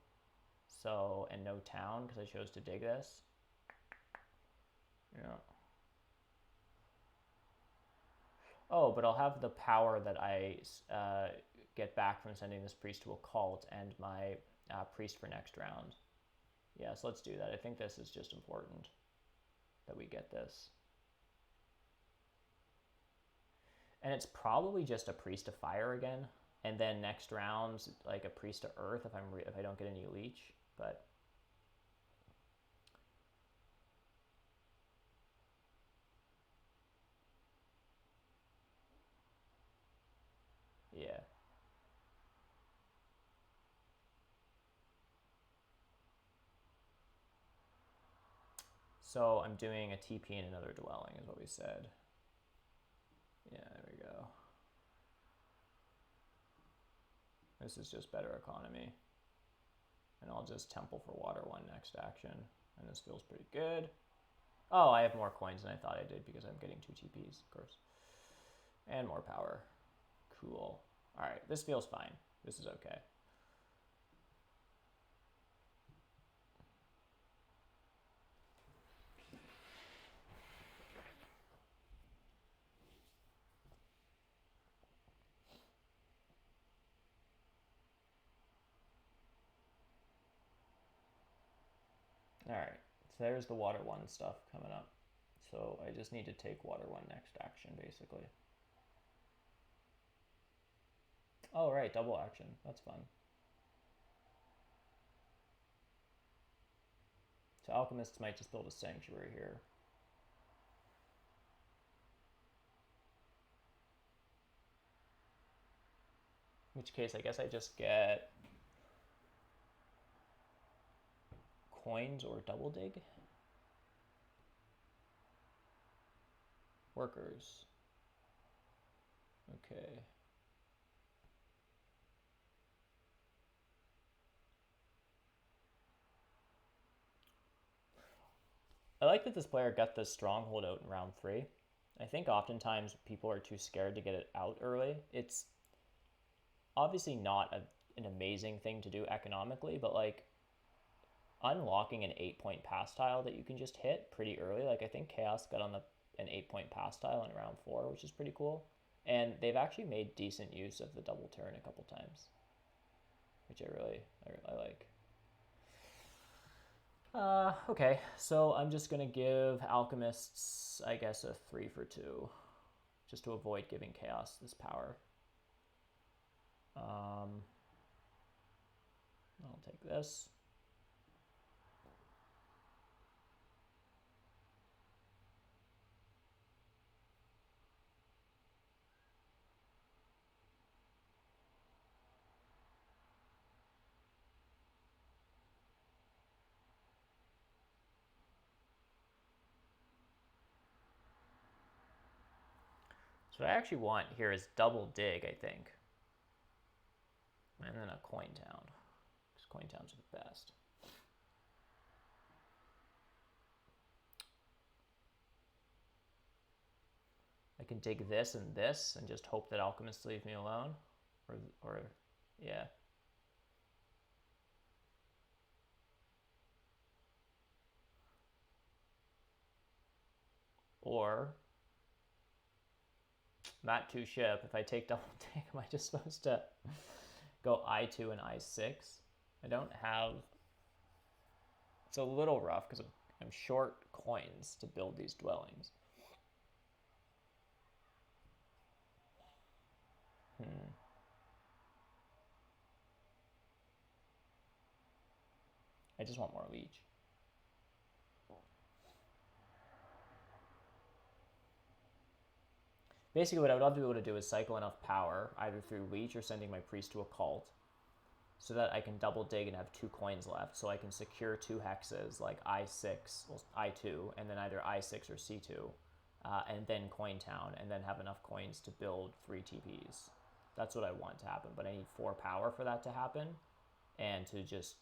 So, and no town, because I chose to dig this. Yeah. Oh, but I'll have the power that I get back from sending this priest to a cult and my priest for next round. Yeah, so let's do that. I think this is just important that we get this. And it's probably just a priest to fire again, and then next round like a priest to earth if I don't get any leech. But yeah. So I'm doing a TP in another dwelling is what we said. Yeah, there we go. This is just better economy. And I'll just temple for water 1 next action. And this feels pretty good. Oh, I have more coins than I thought I did because I'm getting 2 TPs, of course. And more power. Cool. All right, this feels fine. This is okay. All right, so there's the water 1 stuff coming up. So I just need to take water 1 next action, basically. Oh, right, double action. That's fun. So alchemists might just build a sanctuary here. In which case, I guess I just get coins or double dig. Workers. Okay. I like that this player got the stronghold out in round 3. I think oftentimes people are too scared to get it out early. It's obviously not an amazing thing to do economically, but like unlocking an 8-point pass tile that you can just hit pretty early. Like I think Chaos got on an 8-point pass tile in round 4, which is pretty cool. And they've actually made decent use of the double turn a couple times, which I like. Okay, so I'm just gonna give alchemists, I guess, a 3 for 2. just to avoid giving Chaos this power. I'll take this. So what I actually want here is double dig, I think. And then a coin town. Because coin towns are the best. I can dig this and just hope that alchemists leave me alone. Or yeah. Or not too sure. If I take double dig, am I just supposed to go I2 and I6? I don't have... It's a little rough because I'm short coins to build these dwellings. I just want more leech. Basically, what I would love to be able to do is cycle enough power, either through leech or sending my priest to a cult, so that I can double dig and have 2 coins left, so I can secure 2 hexes, like I6, well, I2, and then either I6 or C2, and then coin town, and then have enough coins to build 3 TPs. That's what I want to happen, but I need 4 power for that to happen, and to just,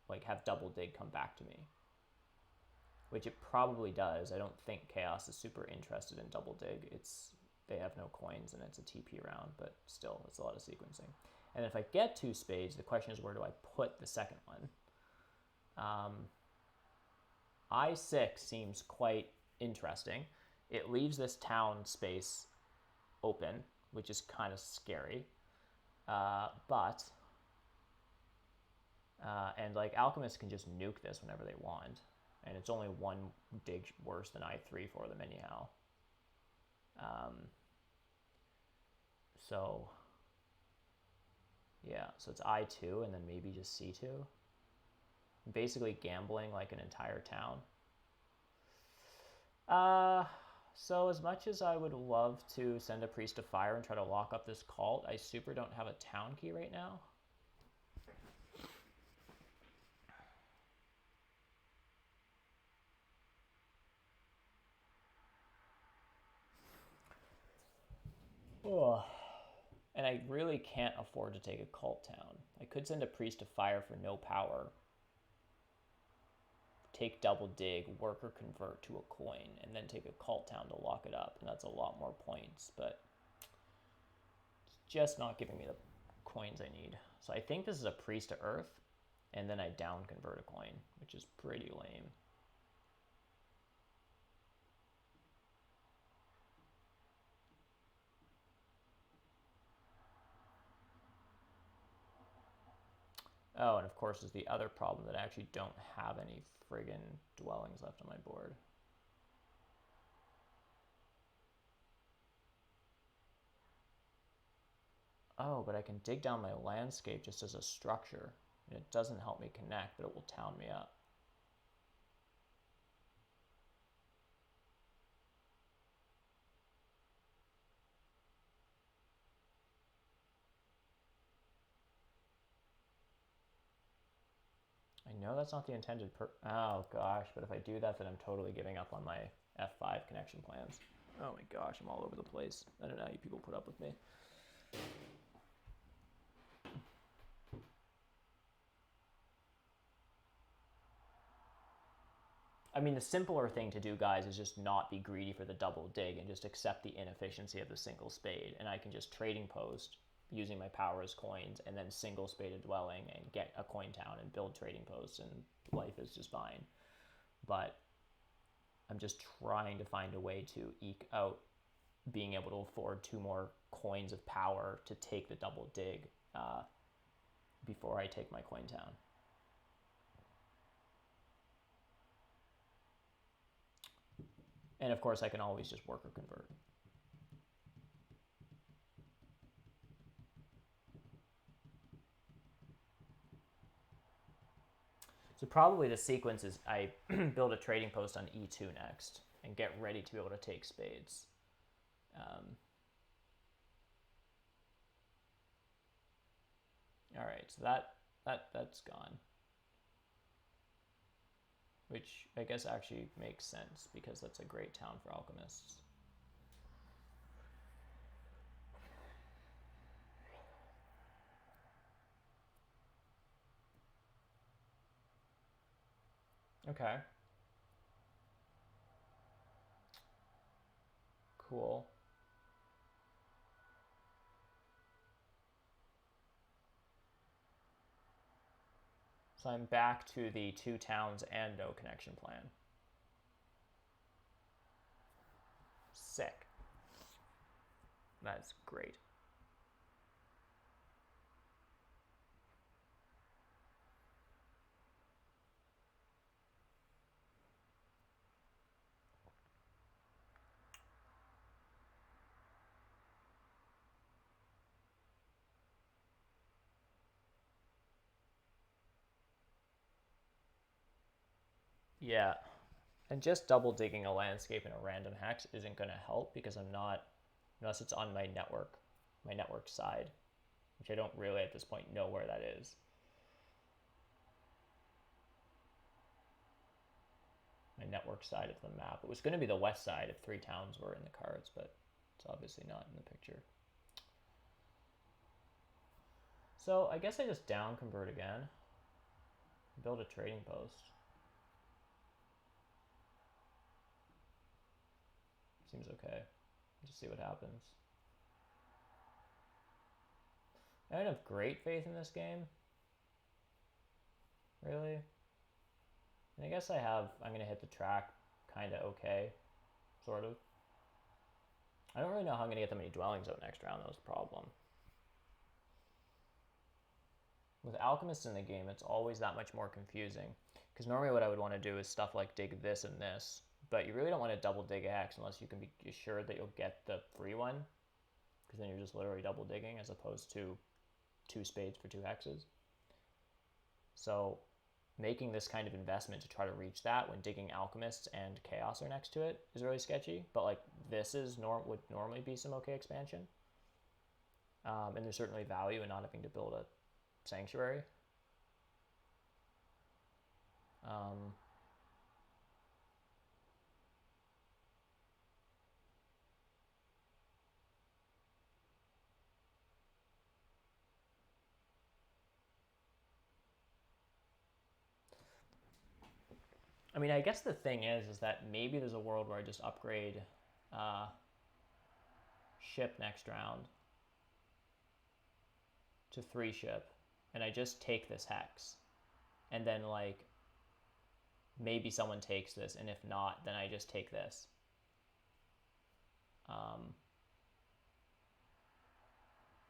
like, have double dig come back to me. Which it probably does. I don't think Chaos is super interested in double dig. They have no coins and it's a TP round, but still, it's a lot of sequencing. And if I get 2 spades, the question is, where do I put the second one? I6 seems quite interesting. It leaves this town space open, which is kind of scary. And like alchemists can just nuke this whenever they want. And it's only 1 dig worse than I3 for them anyhow. So, yeah, so it's I2 and then maybe just C2. Basically gambling like an entire town. So as much as I would love to send a priest to fire and try to lock up this cult, I super don't have a town key right now. Oh. And I really can't afford to take a cult town. I could send a priest to fire for no power, take double dig, work or convert to a coin, and then take a cult town to lock it up, and that's a lot more points, but it's just not giving me the coins I need. So I think this is a priest to earth, and then I down convert a coin, which is pretty lame. Oh, and of course there's the other problem that I actually don't have any friggin' dwellings left on my board. Oh, but I can dig down my landscape just as a structure. And it doesn't help me connect, but it will town me up. I know that's not the intended oh gosh, but if I do that, then I'm totally giving up on my F5 connection plans. Oh my gosh, I'm all over the place. I don't know how you people put up with me. I mean, the simpler thing to do, guys, is just not be greedy for the double dig and just accept the inefficiency of the single spade. And I can just trading post using my power as coins and then single spade a dwelling and get a coin town and build trading posts, and life is just fine. But I'm just trying to find a way to eke out being able to afford 2 more coins of power to take the double dig before I take my coin town. And of course, I can always just work or convert. So probably the sequence is I build a trading post on E2 next and get ready to be able to take spades. All right, so that's gone, which I guess actually makes sense because that's a great town for alchemists. Okay. Cool. So I'm back to the 2 towns and no connection plan. Sick. That's great. Yeah. And just double digging a landscape in a random hex isn't going to help because I'm not, unless it's on my network side, which I don't really at this point know where that is. My network side of the map. It was going to be the west side if 3 towns were in the cards, but it's obviously not in the picture. So I guess I just down convert again. Build a trading post. Seems okay. Just see what happens. I don't have great faith in this game. Really? And I guess I'm going to hit the track kind of okay. Sort of. I don't really know how I'm going to get that many dwellings out next round. That was the problem. With alchemists in the game, it's always that much more confusing. Because normally what I would want to do is stuff like dig this and this. But you really don't want to double dig a hex unless you can be assured that you'll get the free one. Because then you're just literally double digging as opposed to 2 spades for 2 hexes. So making this kind of investment to try to reach that when digging alchemists and chaos are next to it is really sketchy. But like this would normally be some okay expansion. And there's certainly value in not having to build a sanctuary. I mean, I guess the thing is that maybe there's a world where I just upgrade ship next round to 3 ship, and I just take this hex, and then like maybe someone takes this, and if not, then I just take this.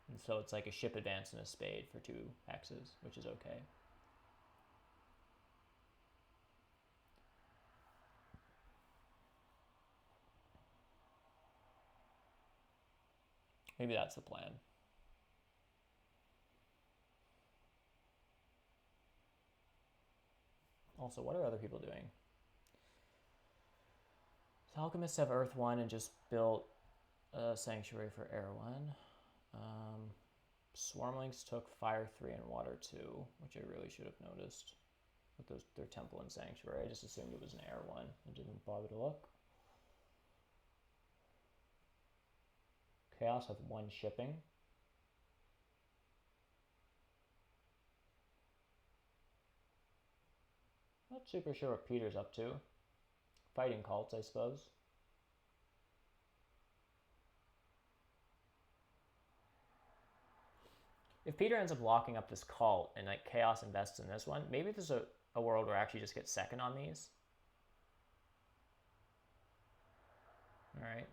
And so it's like a ship advance and a spade for 2 hexes, which is okay. Maybe that's the plan. Also, what are other people doing? So alchemists have Earth 1 and just built a sanctuary for Air 1. Swarmlings took Fire 3 and Water 2, which I really should have noticed. With their temple and sanctuary. I just assumed it was an Air 1 and didn't bother to look. Chaos have 1 shipping. Not super sure what Peter's up to. Fighting cults, I suppose. If Peter ends up locking up this cult and like Chaos invests in this one, maybe there's a world where I actually just get second on these. Alright.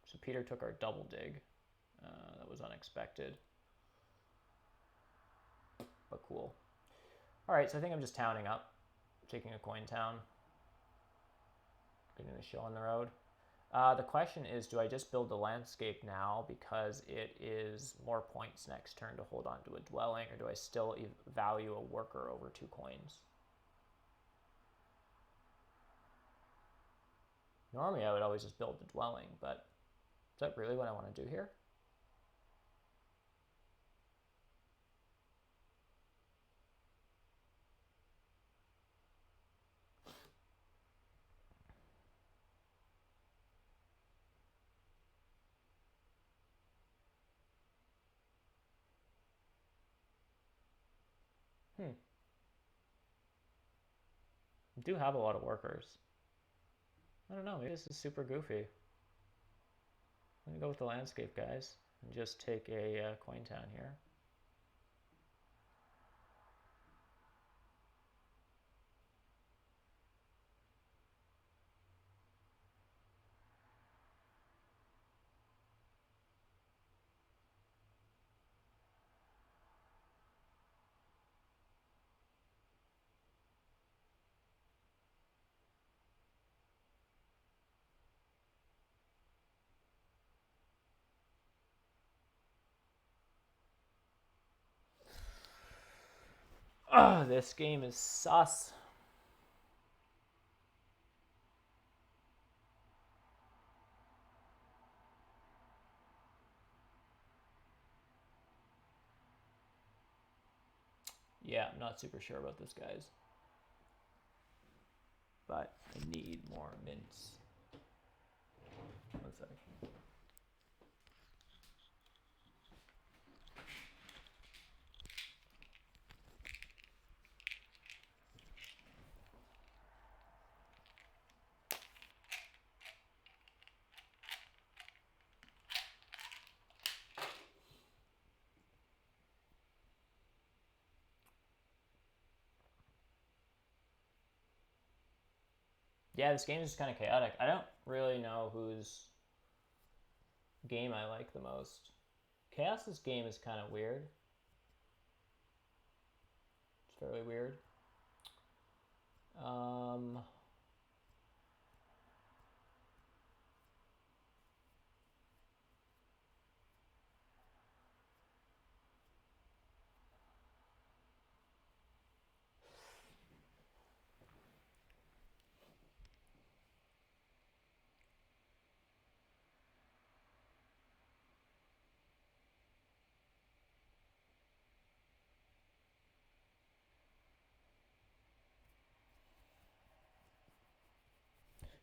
So Peter took our double dig. That was unexpected. But cool. Alright, so I think I'm just towning up. Taking a coin town. getting the show on the road. The question is, do I just build the landscape now because it is more points next turn to hold on to a dwelling, or do I still value a worker over 2 coins? Normally I would always just build the dwelling, but is that really what I want to do here? I do have a lot of workers. I don't know, maybe this is super goofy. I'm gonna go with the landscape, guys, and just take a coin town here. Oh, this game is sus. Yeah, I'm not super sure about this, guys. But I need more mints. 1 sec. Yeah, this game is just kind of chaotic. I don't really know whose game I like the most. Chaos's game is kind of weird. It's fairly weird.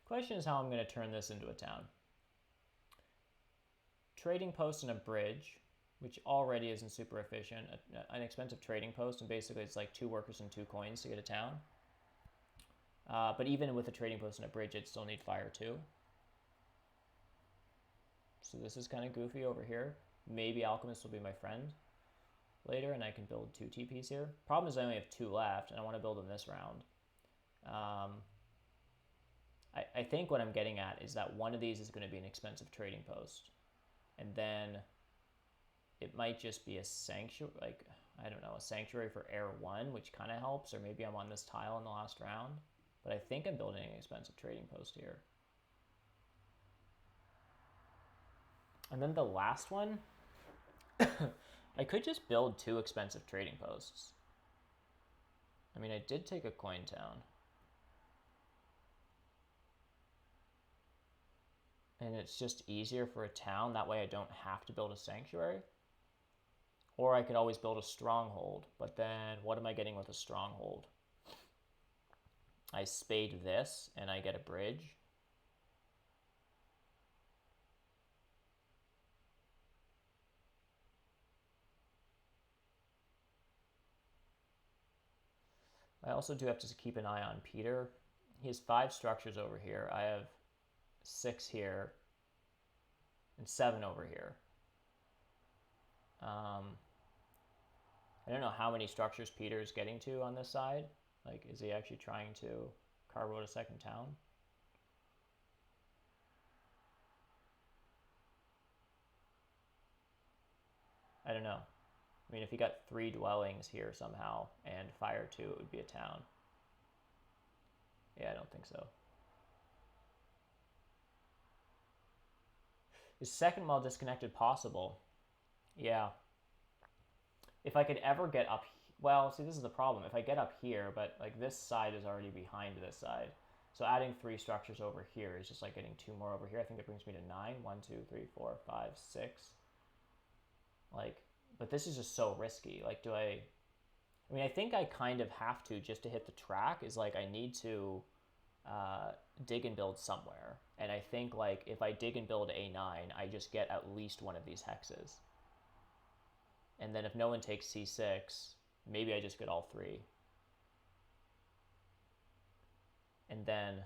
Question is how I'm going to turn this into a town. Trading post and a bridge, which already isn't super efficient. An expensive trading post, and basically it's like 2 workers and 2 coins to get a town. But even with a trading post and a bridge, it'd still need fire too. So this is kind of goofy over here. Maybe Alchemist will be my friend later, and I can build 2 TPs here. Problem is I only have 2 left, and I want to build them this round. I think what I'm getting at is that one of these is going to be an expensive trading post. And then it might just be a sanctuary, like, I don't know, a sanctuary for Air 1, which kind of helps, or maybe I'm on this tile in the last round. But I think I'm building an expensive trading post here. And then the last one, I could just build 2 expensive trading posts. I mean, I did take a coin town. And it's just easier for a town. That way I don't have to build a sanctuary. Or I could always build a stronghold. But then what am I getting with a stronghold? I spade this and I get a bridge. I also do have to keep an eye on Peter. He has 5 structures over here. I have 6 here and 7 over here. I don't know how many structures Peter is getting to on this side. Like, is he actually trying to carve out a second town? I don't know. I mean, if he got 3 dwellings here somehow and fire 2, it would be a town. Yeah, I don't think so. Is second while disconnected possible? Yeah. If I could ever get up, well, see, this is the problem. If I get up here, but like this side is already behind this side. So adding 3 structures over here is just like getting 2 more over here. I think that brings me to 9. 1, 2, 3, 4, 5, 6. Like, but this is just so risky. Like, I mean, I think I kind of have to, just to hit the track, is like I need to dig and build somewhere. And I think like if I dig and build A9, I just get at least one of these hexes. And then if no one takes C6, maybe I just get all 3. And then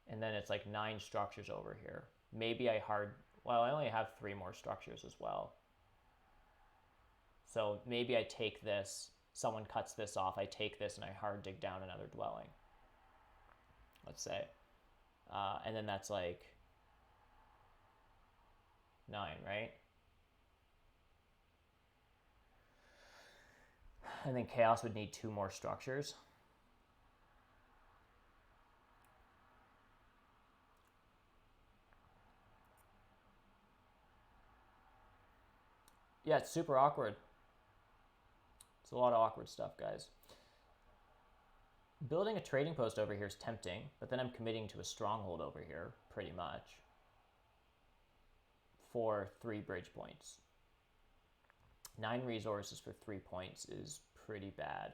it's like 9 structures over here. Maybe I only have 3 more structures as well. So maybe I take this, someone cuts this off, I take this and I hard dig down another dwelling, let's say. And then that's like 9, right? And then Chaos would need 2 more structures. Yeah, it's super awkward. It's a lot of awkward stuff, guys. Building a trading post over here is tempting, but then I'm committing to a stronghold over here, pretty much, for 3 bridge points. 9 resources for 3 points is pretty bad.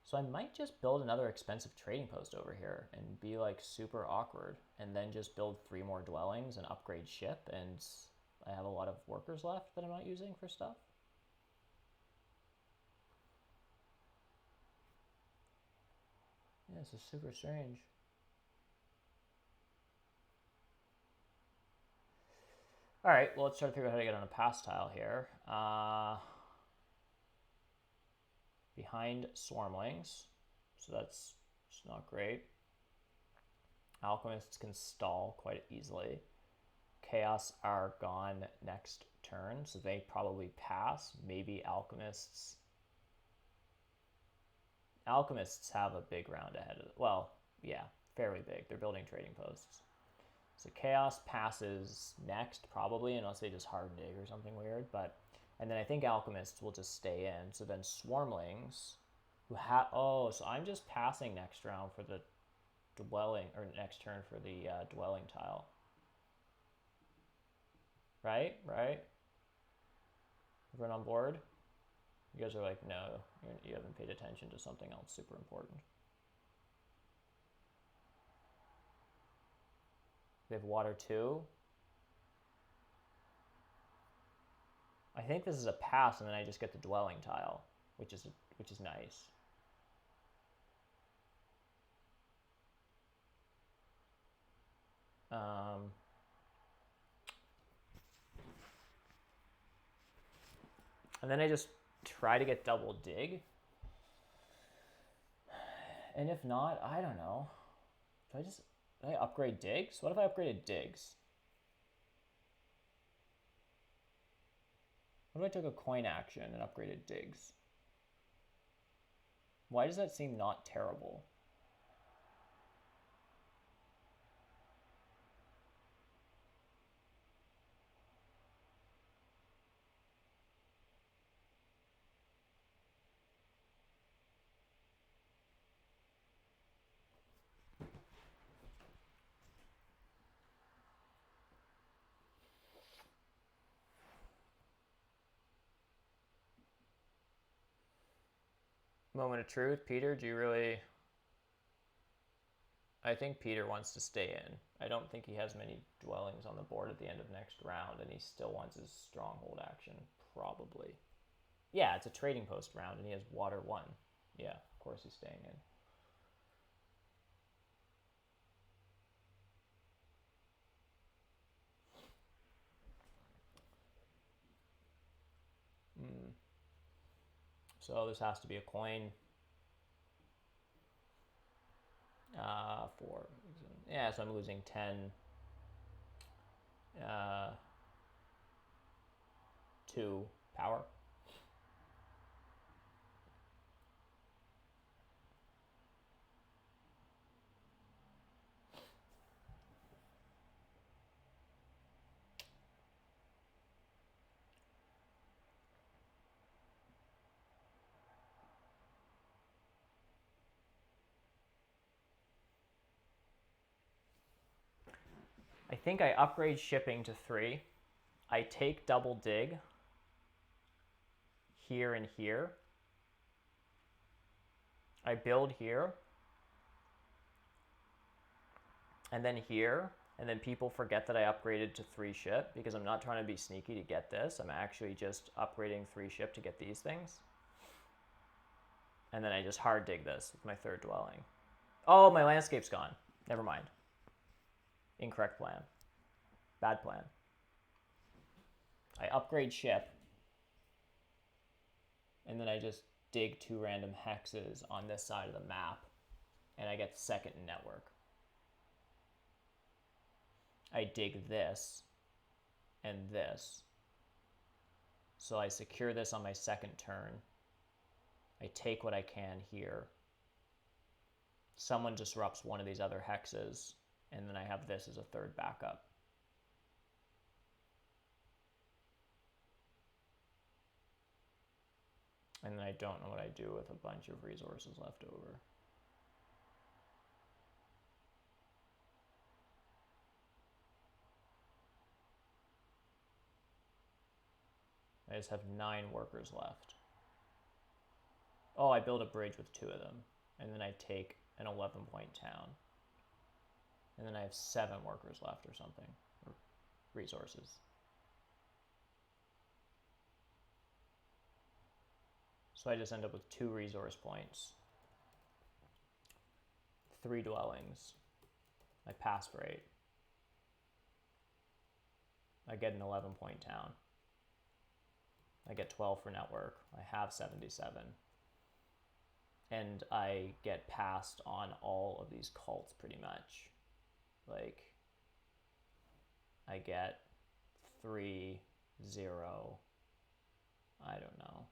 So I might just build another expensive trading post over here and be like super awkward, and then just build 3 more dwellings and upgrade ship, and I have a lot of workers left that I'm not using for stuff. Yeah, this is super strange. All right, well, let's try to figure out how to get on a pass tile here. Behind Swarmlings, so that's just not great. Alchemists can stall quite easily. Chaos are gone next turn, so they probably pass. Maybe Alchemists. Alchemists have a big round ahead of it. Well, yeah, fairly big. They're building trading posts. So Chaos passes next, probably, unless they just hard dig or something weird. And then I think Alchemists will just stay in. So then Swarmlings, who have, oh, so I'm just passing next round for the dwelling, or next turn for the dwelling tile. Right? Everyone on board? You guys are like, no, you haven't paid attention to something else super important. They have water too. I think this is a pass, and then I just get the dwelling tile, which is nice. And then I just try to get double dig. And if not, I don't know. Did I upgrade digs? What if I upgraded digs? What if I took a coin action and upgraded digs? Why does that seem not terrible? Moment of truth, Peter, do you really... I think Peter wants to stay in. I don't think he has many dwellings on the board at the end of next round, and he still wants his stronghold action, probably. Yeah, it's a trading post round, and he has water 1. Yeah, of course he's staying in. So this has to be a coin. 4. Yeah, so I'm losing 10. 2 power. I think I upgrade shipping to 3. I take double dig here and here. I build here. And then here. And then people forget that I upgraded to 3 ship because I'm not trying to be sneaky to get this. I'm actually just upgrading 3 ship to get these things. And then I just hard dig this with my 3rd dwelling. Oh, my landscape's gone. Never mind. Incorrect plan. Bad plan. I upgrade ship. And then I just dig 2 random hexes on this side of the map. And I get 2nd in network. I dig this and this. So I secure this on my 2nd turn. I take what I can here. Someone disrupts one of these other hexes, and then I have this as a 3rd backup. And then I don't know what I do with a bunch of resources left over. I just have 9 workers left. Oh, I build a bridge with 2 of them. And then I take an 11-point town. And then I have 7 workers left or something. Or resources. So I just end up with 2 resource points. 3 dwellings. I pass for 8. I get an 11-point town. I get 12 for network. I have 77. And I get passed on all of these cults pretty much. Like, I get 3, 0, I don't know.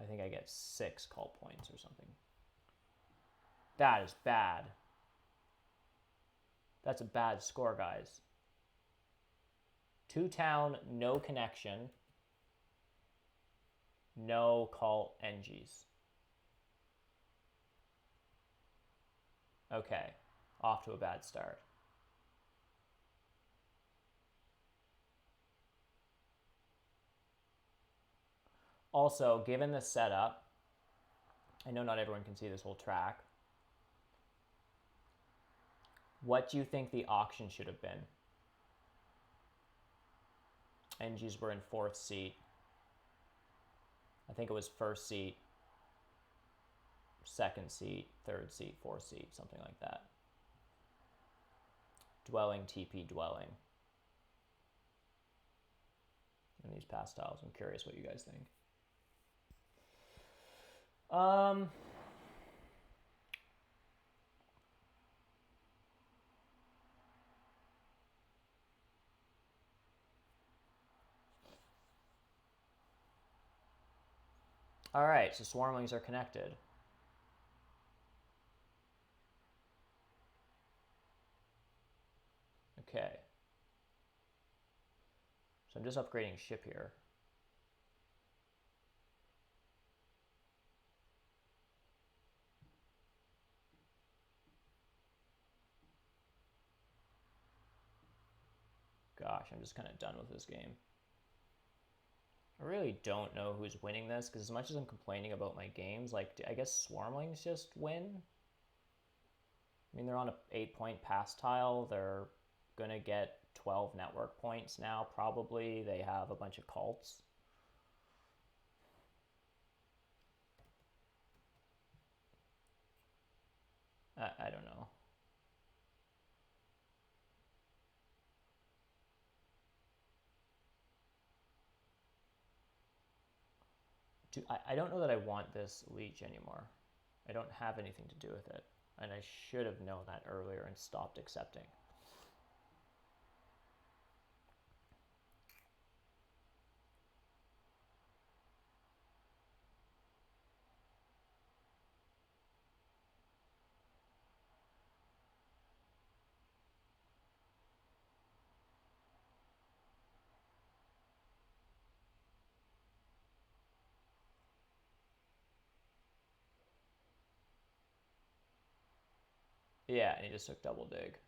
I think I get 6 cult points or something. That is bad. That's a bad score, guys. 2 town, no connection. No cult NGs. Okay, off to a bad start. Also, given the setup, I know not everyone can see this whole track. What do you think the auction should have been? NGs were in 4th seat. I think it was 1st seat, 2nd seat, 3rd seat, 4th seat, something like that. Dwelling, TP, dwelling. And these pastiles, I'm curious what you guys think. All right, so swarmlings are connected. Okay. So I'm just upgrading ship here. Gosh, I'm just kind of done with this game. I really don't know who's winning this, because as much as I'm complaining about my games, like, I guess Swarmlings just win? I mean, they're on an 8-point pass tile. They're going to get 12 network points now, probably. They have a bunch of cults. I don't know. I don't know that I want this leech anymore. I don't have anything to do with it. And I should have known that earlier and stopped accepting. Yeah, and he just took double dig.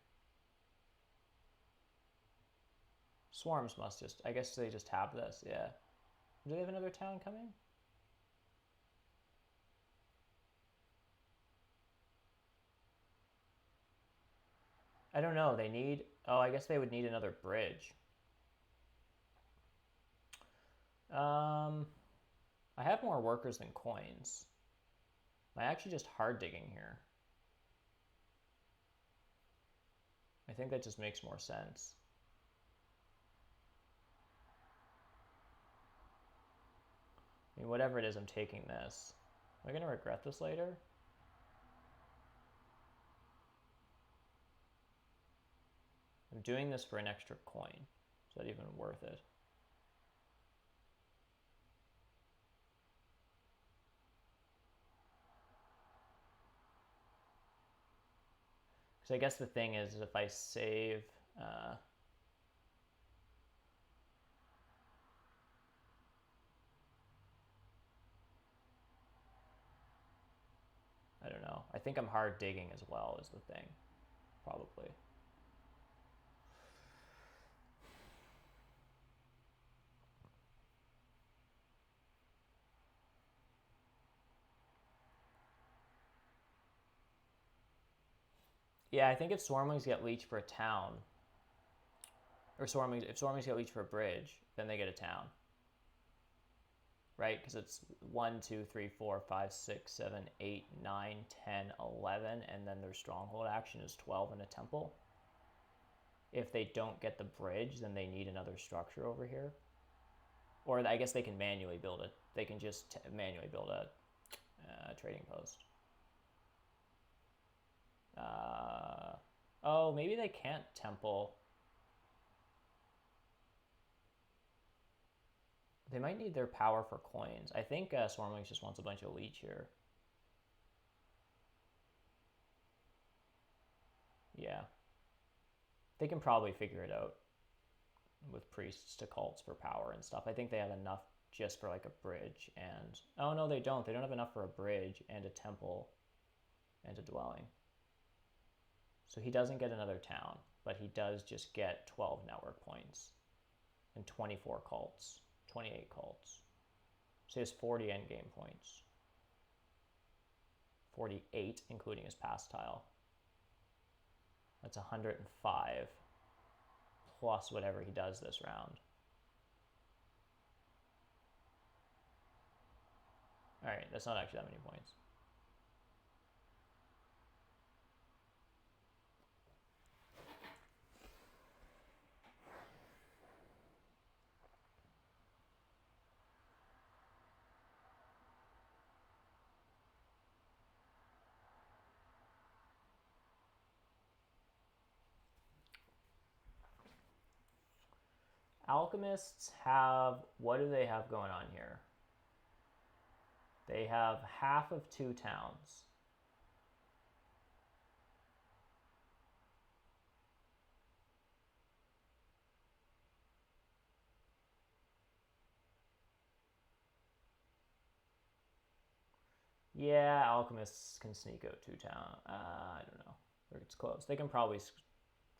Swarms must just, I guess they just have this, yeah. Do they have another town coming? I don't know, they need, oh, I guess they would need another bridge. I have more workers than coins. Am I actually just hard digging here? I think that just makes more sense. I mean, whatever it is, I'm taking this. Am I going to regret this later? I'm doing this for an extra coin. Is that even worth it? Because I guess the thing is if I save... I don't know. I think I'm hard digging as well is the thing. Probably. Yeah, I think if Swarmlings get leech for a town, or if Swarmlings get leech for a bridge, then they get a town. Right? Because it's 1, 2, 3, 4, 5, 6, 7, 8, 9, 10, 11, and then their stronghold action is 12 in a temple. If they don't get the bridge, then they need another structure over here. Or I guess they can manually build it. They can just manually build a trading post. Oh, maybe they can't temple. They might need their power for coins. I think Swarmlings just wants a bunch of leech here. Yeah. They can probably figure it out with priests to cults for power and stuff. I think they have enough just for like a bridge and... Oh, no, they don't. They don't have enough for a bridge and a temple and a dwelling. So he doesn't get another town, but he does just get 12 network points and 24 cults, 28 cults. So he has 40 endgame points. 48, including his pass tile. That's 105 plus whatever he does this round. All right, that's not actually that many points. Alchemists have, what do they have going on here? They have half of 2 towns. Yeah, alchemists can sneak out 2 towns. I don't know. It's close. They can probably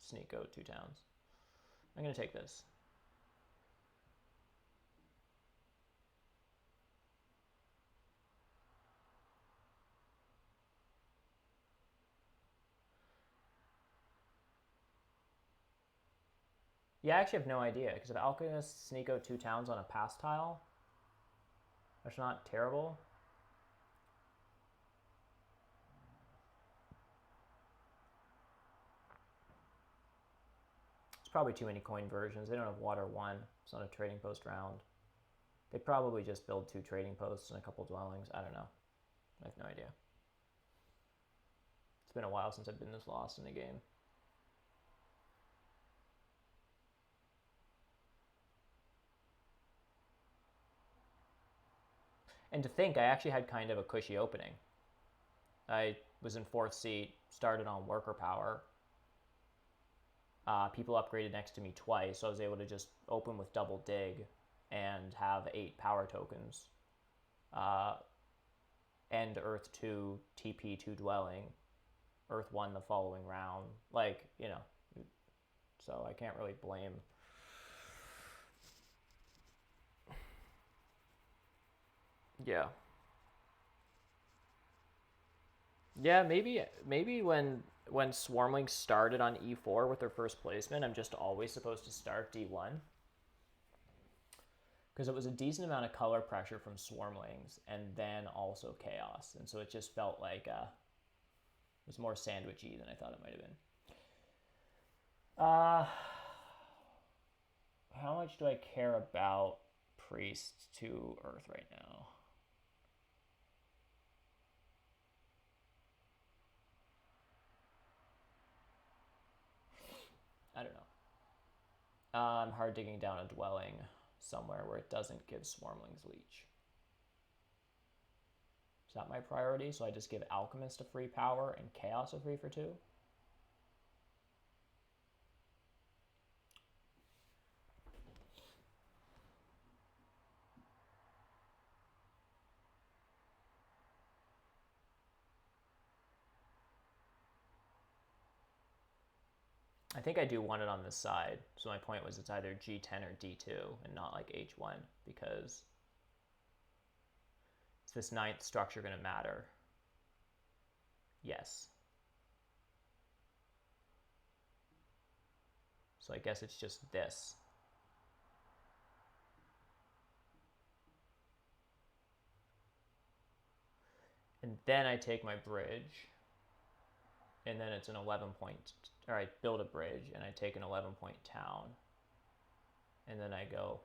sneak out 2 towns. I'm going to take this. Yeah, I actually have no idea, because if alchemists sneak out 2 towns on a pass tile, that's not terrible. It's probably too many coin versions. They don't have water 1. It's not a trading post round. They probably just build 2 trading posts and a couple dwellings. I don't know. I have no idea. It's been a while since I've been this lost in a game. And to think, I actually had kind of a cushy opening. I was in 4th seat, started on worker power. People upgraded next to me twice, so I was able to just open with double dig and have 8 power tokens. End Earth 2, TP 2 dwelling, Earth 1 the following round. Like, you know, so I can't really blame. Yeah. Yeah, maybe when Swarmlings started on E4 with their first placement, I'm just always supposed to start D1. Because it was a decent amount of color pressure from Swarmlings and then also Chaos. And so it just felt like it was more sandwichy than I thought it might have been. How much do I care about Priest to Earth right now? I don't know. I'm hard digging down a dwelling somewhere where it doesn't give Swarmlings Leech. Is that my priority? So I just give Alchemist a free power and Chaos a free for 2? I think I do want it on this side. So my point was it's either G10 or D2 and not like H1 because is this 9th structure going to matter? Yes. So I guess it's just this. And then I take my bridge and then it's an 11 point, or I build a bridge and I take an 11-point town. And then I go,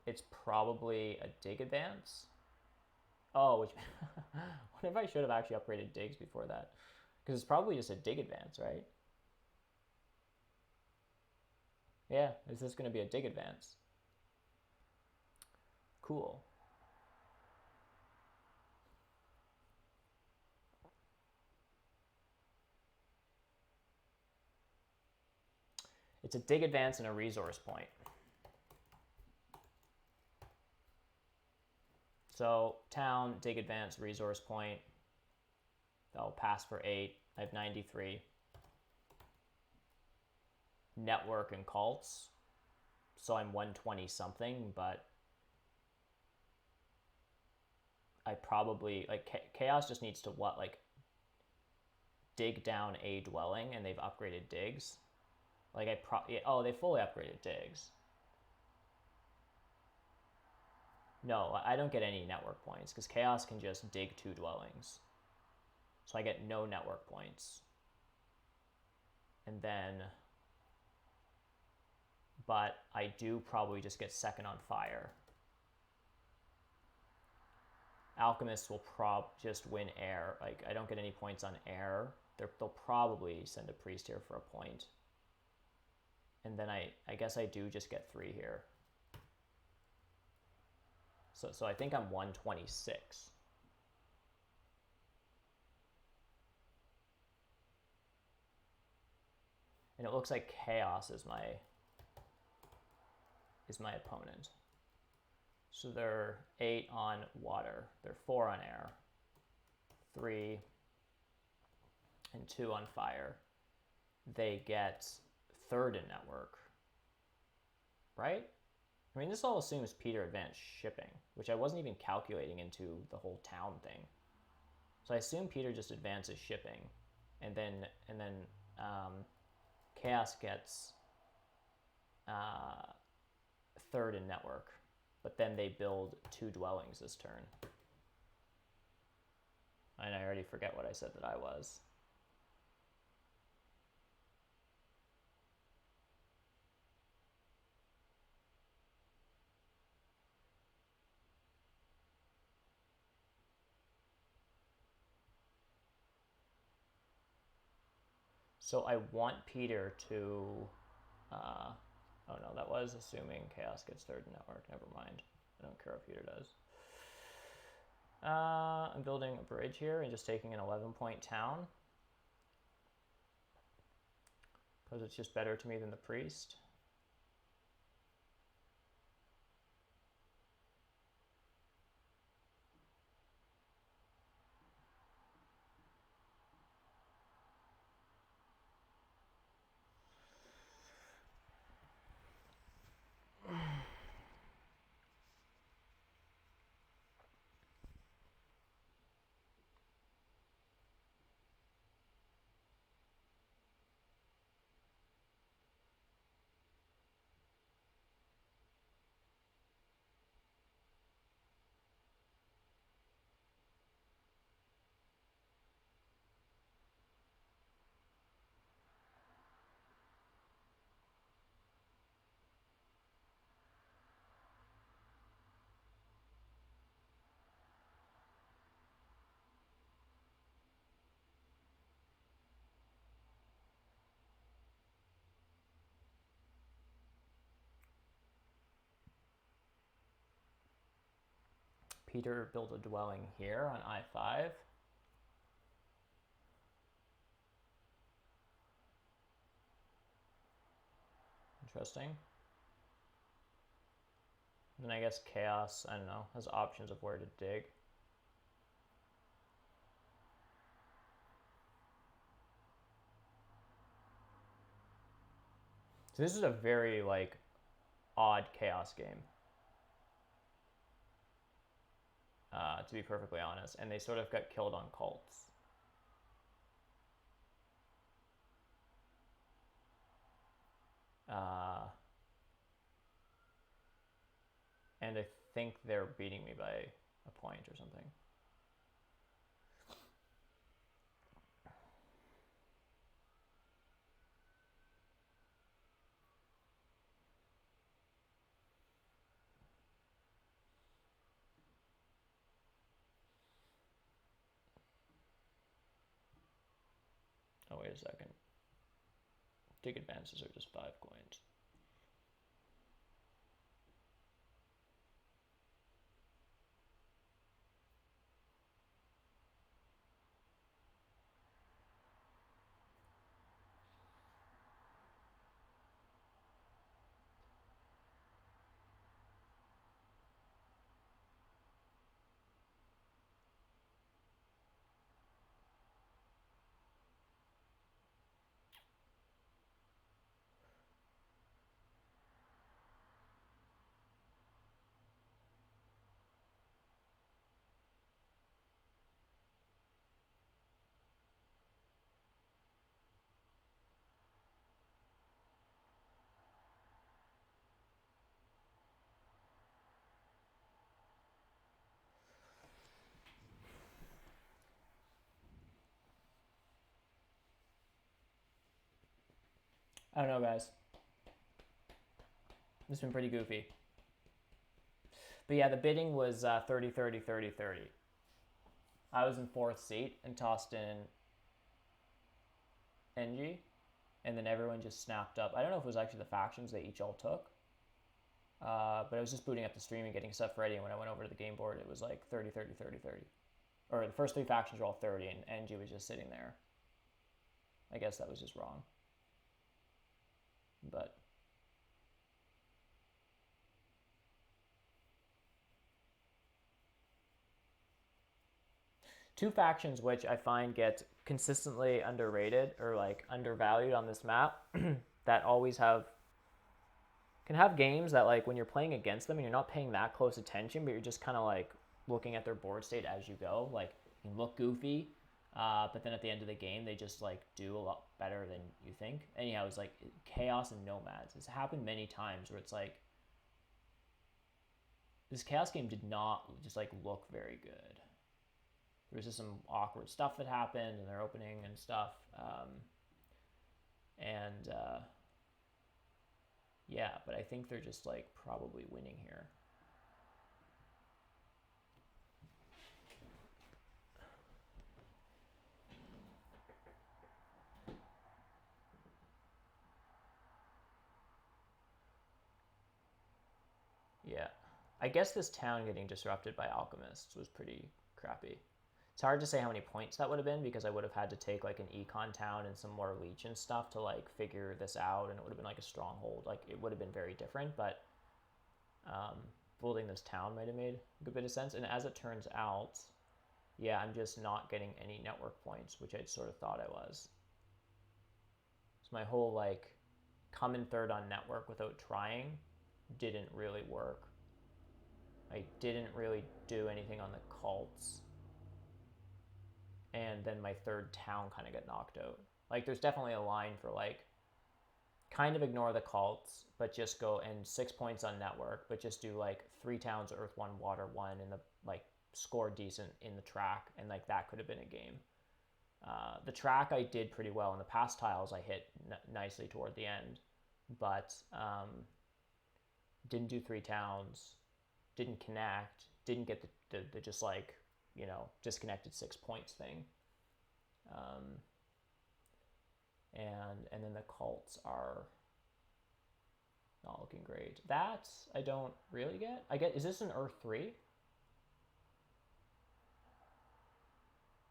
it's probably a dig advance. Oh, which, what if I should have actually upgraded digs before that? Because it's probably just a dig advance, right? Yeah, is this going to be a dig advance? Cool. It's a dig advance and a resource point. So town, dig advance, resource point. That'll pass for 8. I have 93. Network and cults. So I'm 120 something, but I probably, like, Chaos just needs to what, like, dig down a dwelling, and they've upgraded digs. Like, oh, they fully upgraded digs. No, I don't get any network points, because Chaos can just dig 2 dwellings. So I get no network points. And then, but I do probably just get second on fire. Alchemists will just win air. Like, I don't get any points on air. They'll probably send a priest here for a point. And then I guess I do just get 3 here. So I think I'm 126. And it looks like Chaos is my opponent. So they're 8 on water. They're 4 on air. 3 and 2 on fire. They get 3rd in network. Right? I mean, this all assumes Peter advanced shipping, which I wasn't even calculating into the whole town thing. So I assume Peter just advances shipping, and then Chaos gets 3rd in network, but then they build 2 dwellings this turn. And I already forget what I said that I was. So I want Peter to, oh no, that was assuming Chaos gets 3rd in network. Never mind. I don't care what Peter does. I'm building a bridge here and just taking an 11-point town. Because it's just better to me than the priest. Peter built a dwelling here on I-5. Interesting. Then I guess Chaos, I don't know, has options of where to dig. So this is a very, like, odd Chaos game. To be perfectly honest. And they sort of got killed on cults. And I think they're beating me by a point or something. Oh, wait a second. Dig advances are just 5 coins. I don't know, guys. This has been pretty goofy. But yeah, the bidding was 30, 30, 30, 30. I was in 4th seat and tossed in NG. And then everyone just snapped up. I don't know if it was actually the factions they each all took. But I was just booting up the stream and getting stuff ready. And when I went over to the game board, it was like 30, 30, 30, 30. Or the first 3 factions were all 30, and NG was just sitting there. I guess that was just wrong. But... two factions which I find get consistently underrated or like undervalued on this map that always can have games that like when you're playing against them and you're not paying that close attention, but you're just kind of like looking at their board state as you go. Like you can look goofy, but then at the end of the game they just like do a lot better than you think. Anyhow, it's like Chaos and Nomads. It's happened many times where it's like this Chaos game did not just like look very good. There was just some awkward stuff that happened in their opening and stuff. Yeah, but I think they're just like probably winning here. Yeah. I guess this town getting disrupted by alchemists was pretty crappy. It's hard to say how many points that would have been because I would have had to take like an econ town and some more leech and stuff to like figure this out, and it would have been like a stronghold. Like it would have been very different, but building this town might have made a good bit of sense. And as it turns out, yeah, I'm just not getting any network points, which I'd sort of thought I was. So my whole like come in third on network without trying didn't really work. I didn't really do anything on the cults. And then my third town kind of got knocked out. Like there's definitely a line for like kind of ignore the cults, but just go and 6 points on network, but just do like 3 towns, earth 1, water 1, and the like score decent in the track, and like that could have been a game. The track I did pretty well. In the past tiles I hit nicely toward the end, but didn't do 3 towns, didn't connect, didn't get the just like, you know, disconnected 6 points thing. And then the cults are not looking great. That I don't really get. Is this an Earth 3?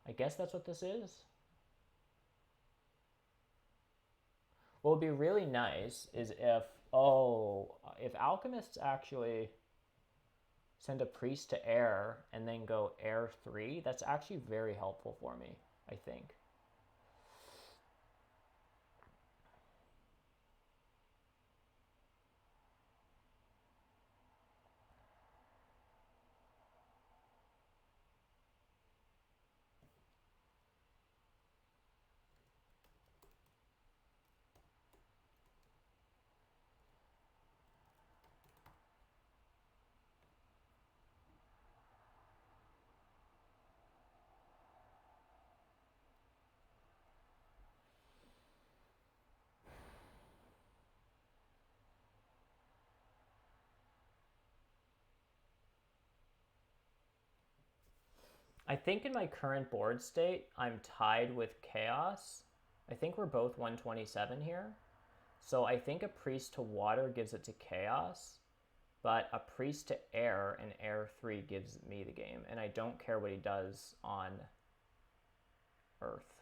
I guess that's what this is. What would be really nice is if alchemists actually send a priest to air and then go air 3, that's actually very helpful for me, I think. I think in my current board state, I'm tied with Chaos. I think we're both 127 here. So I think a priest to water gives it to Chaos, but a priest to air and air 3 gives me the game, and I don't care what he does on Earth.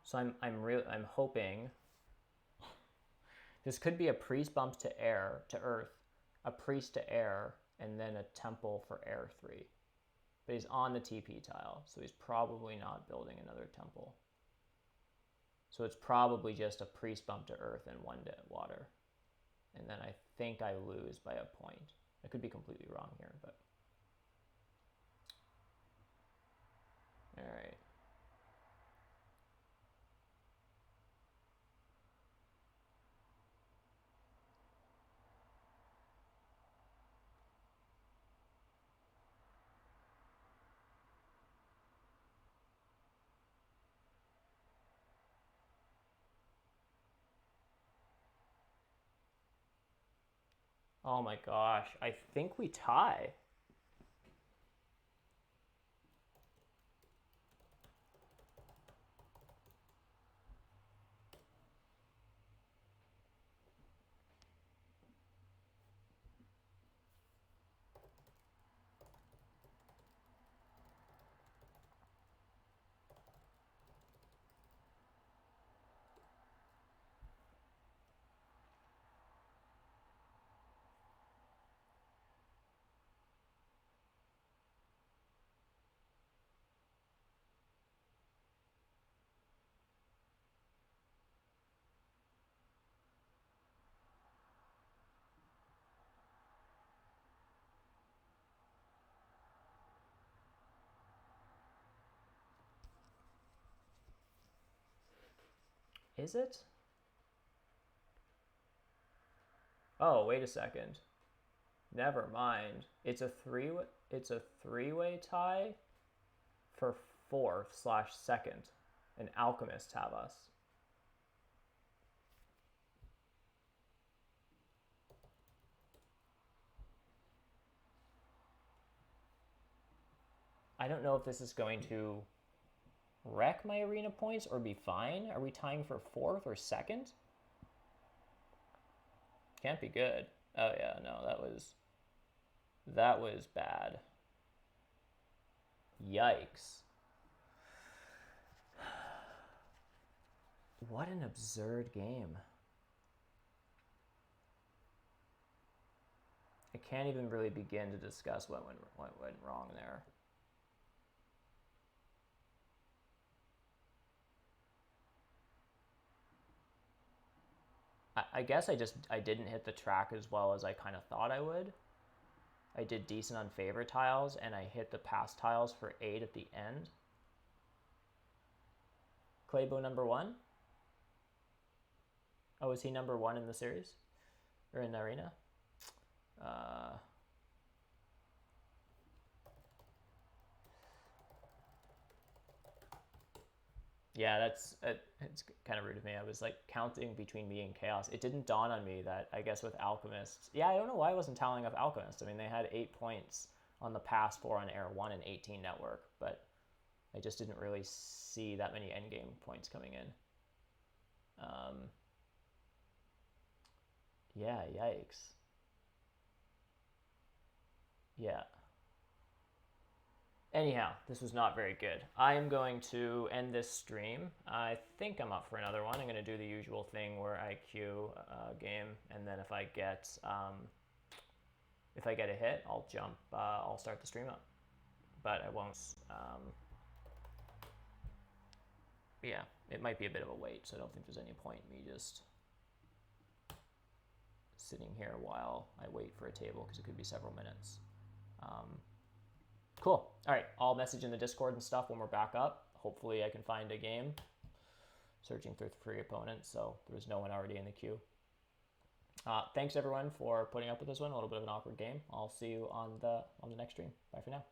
So I'm hoping this could be a priest bump to air to Earth, a priest to air, and then a temple for air 3. But he's on the TP tile, so he's probably not building another temple. So it's probably just a priest bump to Earth and 1 to water. And then I think I lose by a point. I could be completely wrong here, but... Alright. Oh my gosh, I think we tie. Is it? Oh, wait a second. Never mind. It's a three-way tie for 4th/2nd. And alchemists have us. I don't know if this is going to wreck my arena points or be fine. Are we tying for 4th or 2nd? Can't be good. Oh yeah, no, that was bad. Yikes. What an absurd game. I can't even really begin to discuss what went wrong there. I guess I didn't hit the track as well as I kind of thought I would. I did decent on favorite tiles, and I hit the pass tiles for 8 at the end. Claybo number 1? Oh, is he number 1 in the series? Or in the arena? Yeah, it's kind of rude of me. I was like counting between me and Chaos. It didn't dawn on me that I guess with Alchemists, yeah, I don't know why I wasn't tallying up Alchemist. I mean, they had 8 points on the pass, 4 on air, 1 and 18 network, but I just didn't really see that many endgame points coming in. Yeah, yikes. Yeah. Anyhow, this was not very good. I am going to end this stream. I think I'm up for another one. I'm going to do the usual thing where I queue a game, and then if I get a hit, I'll jump. I'll start the stream up, but I won't. Yeah, it might be a bit of a wait, so I don't think there's any point in me just sitting here while I wait for a table, because it could be several minutes. Cool. All right, I'll message in the Discord and stuff when we're back up. Hopefully I can find a game. Searching through free opponents, so there was no one already in the queue. Thanks everyone for putting up with this one. A little bit of an awkward game. I'll see you on the next stream. Bye for now.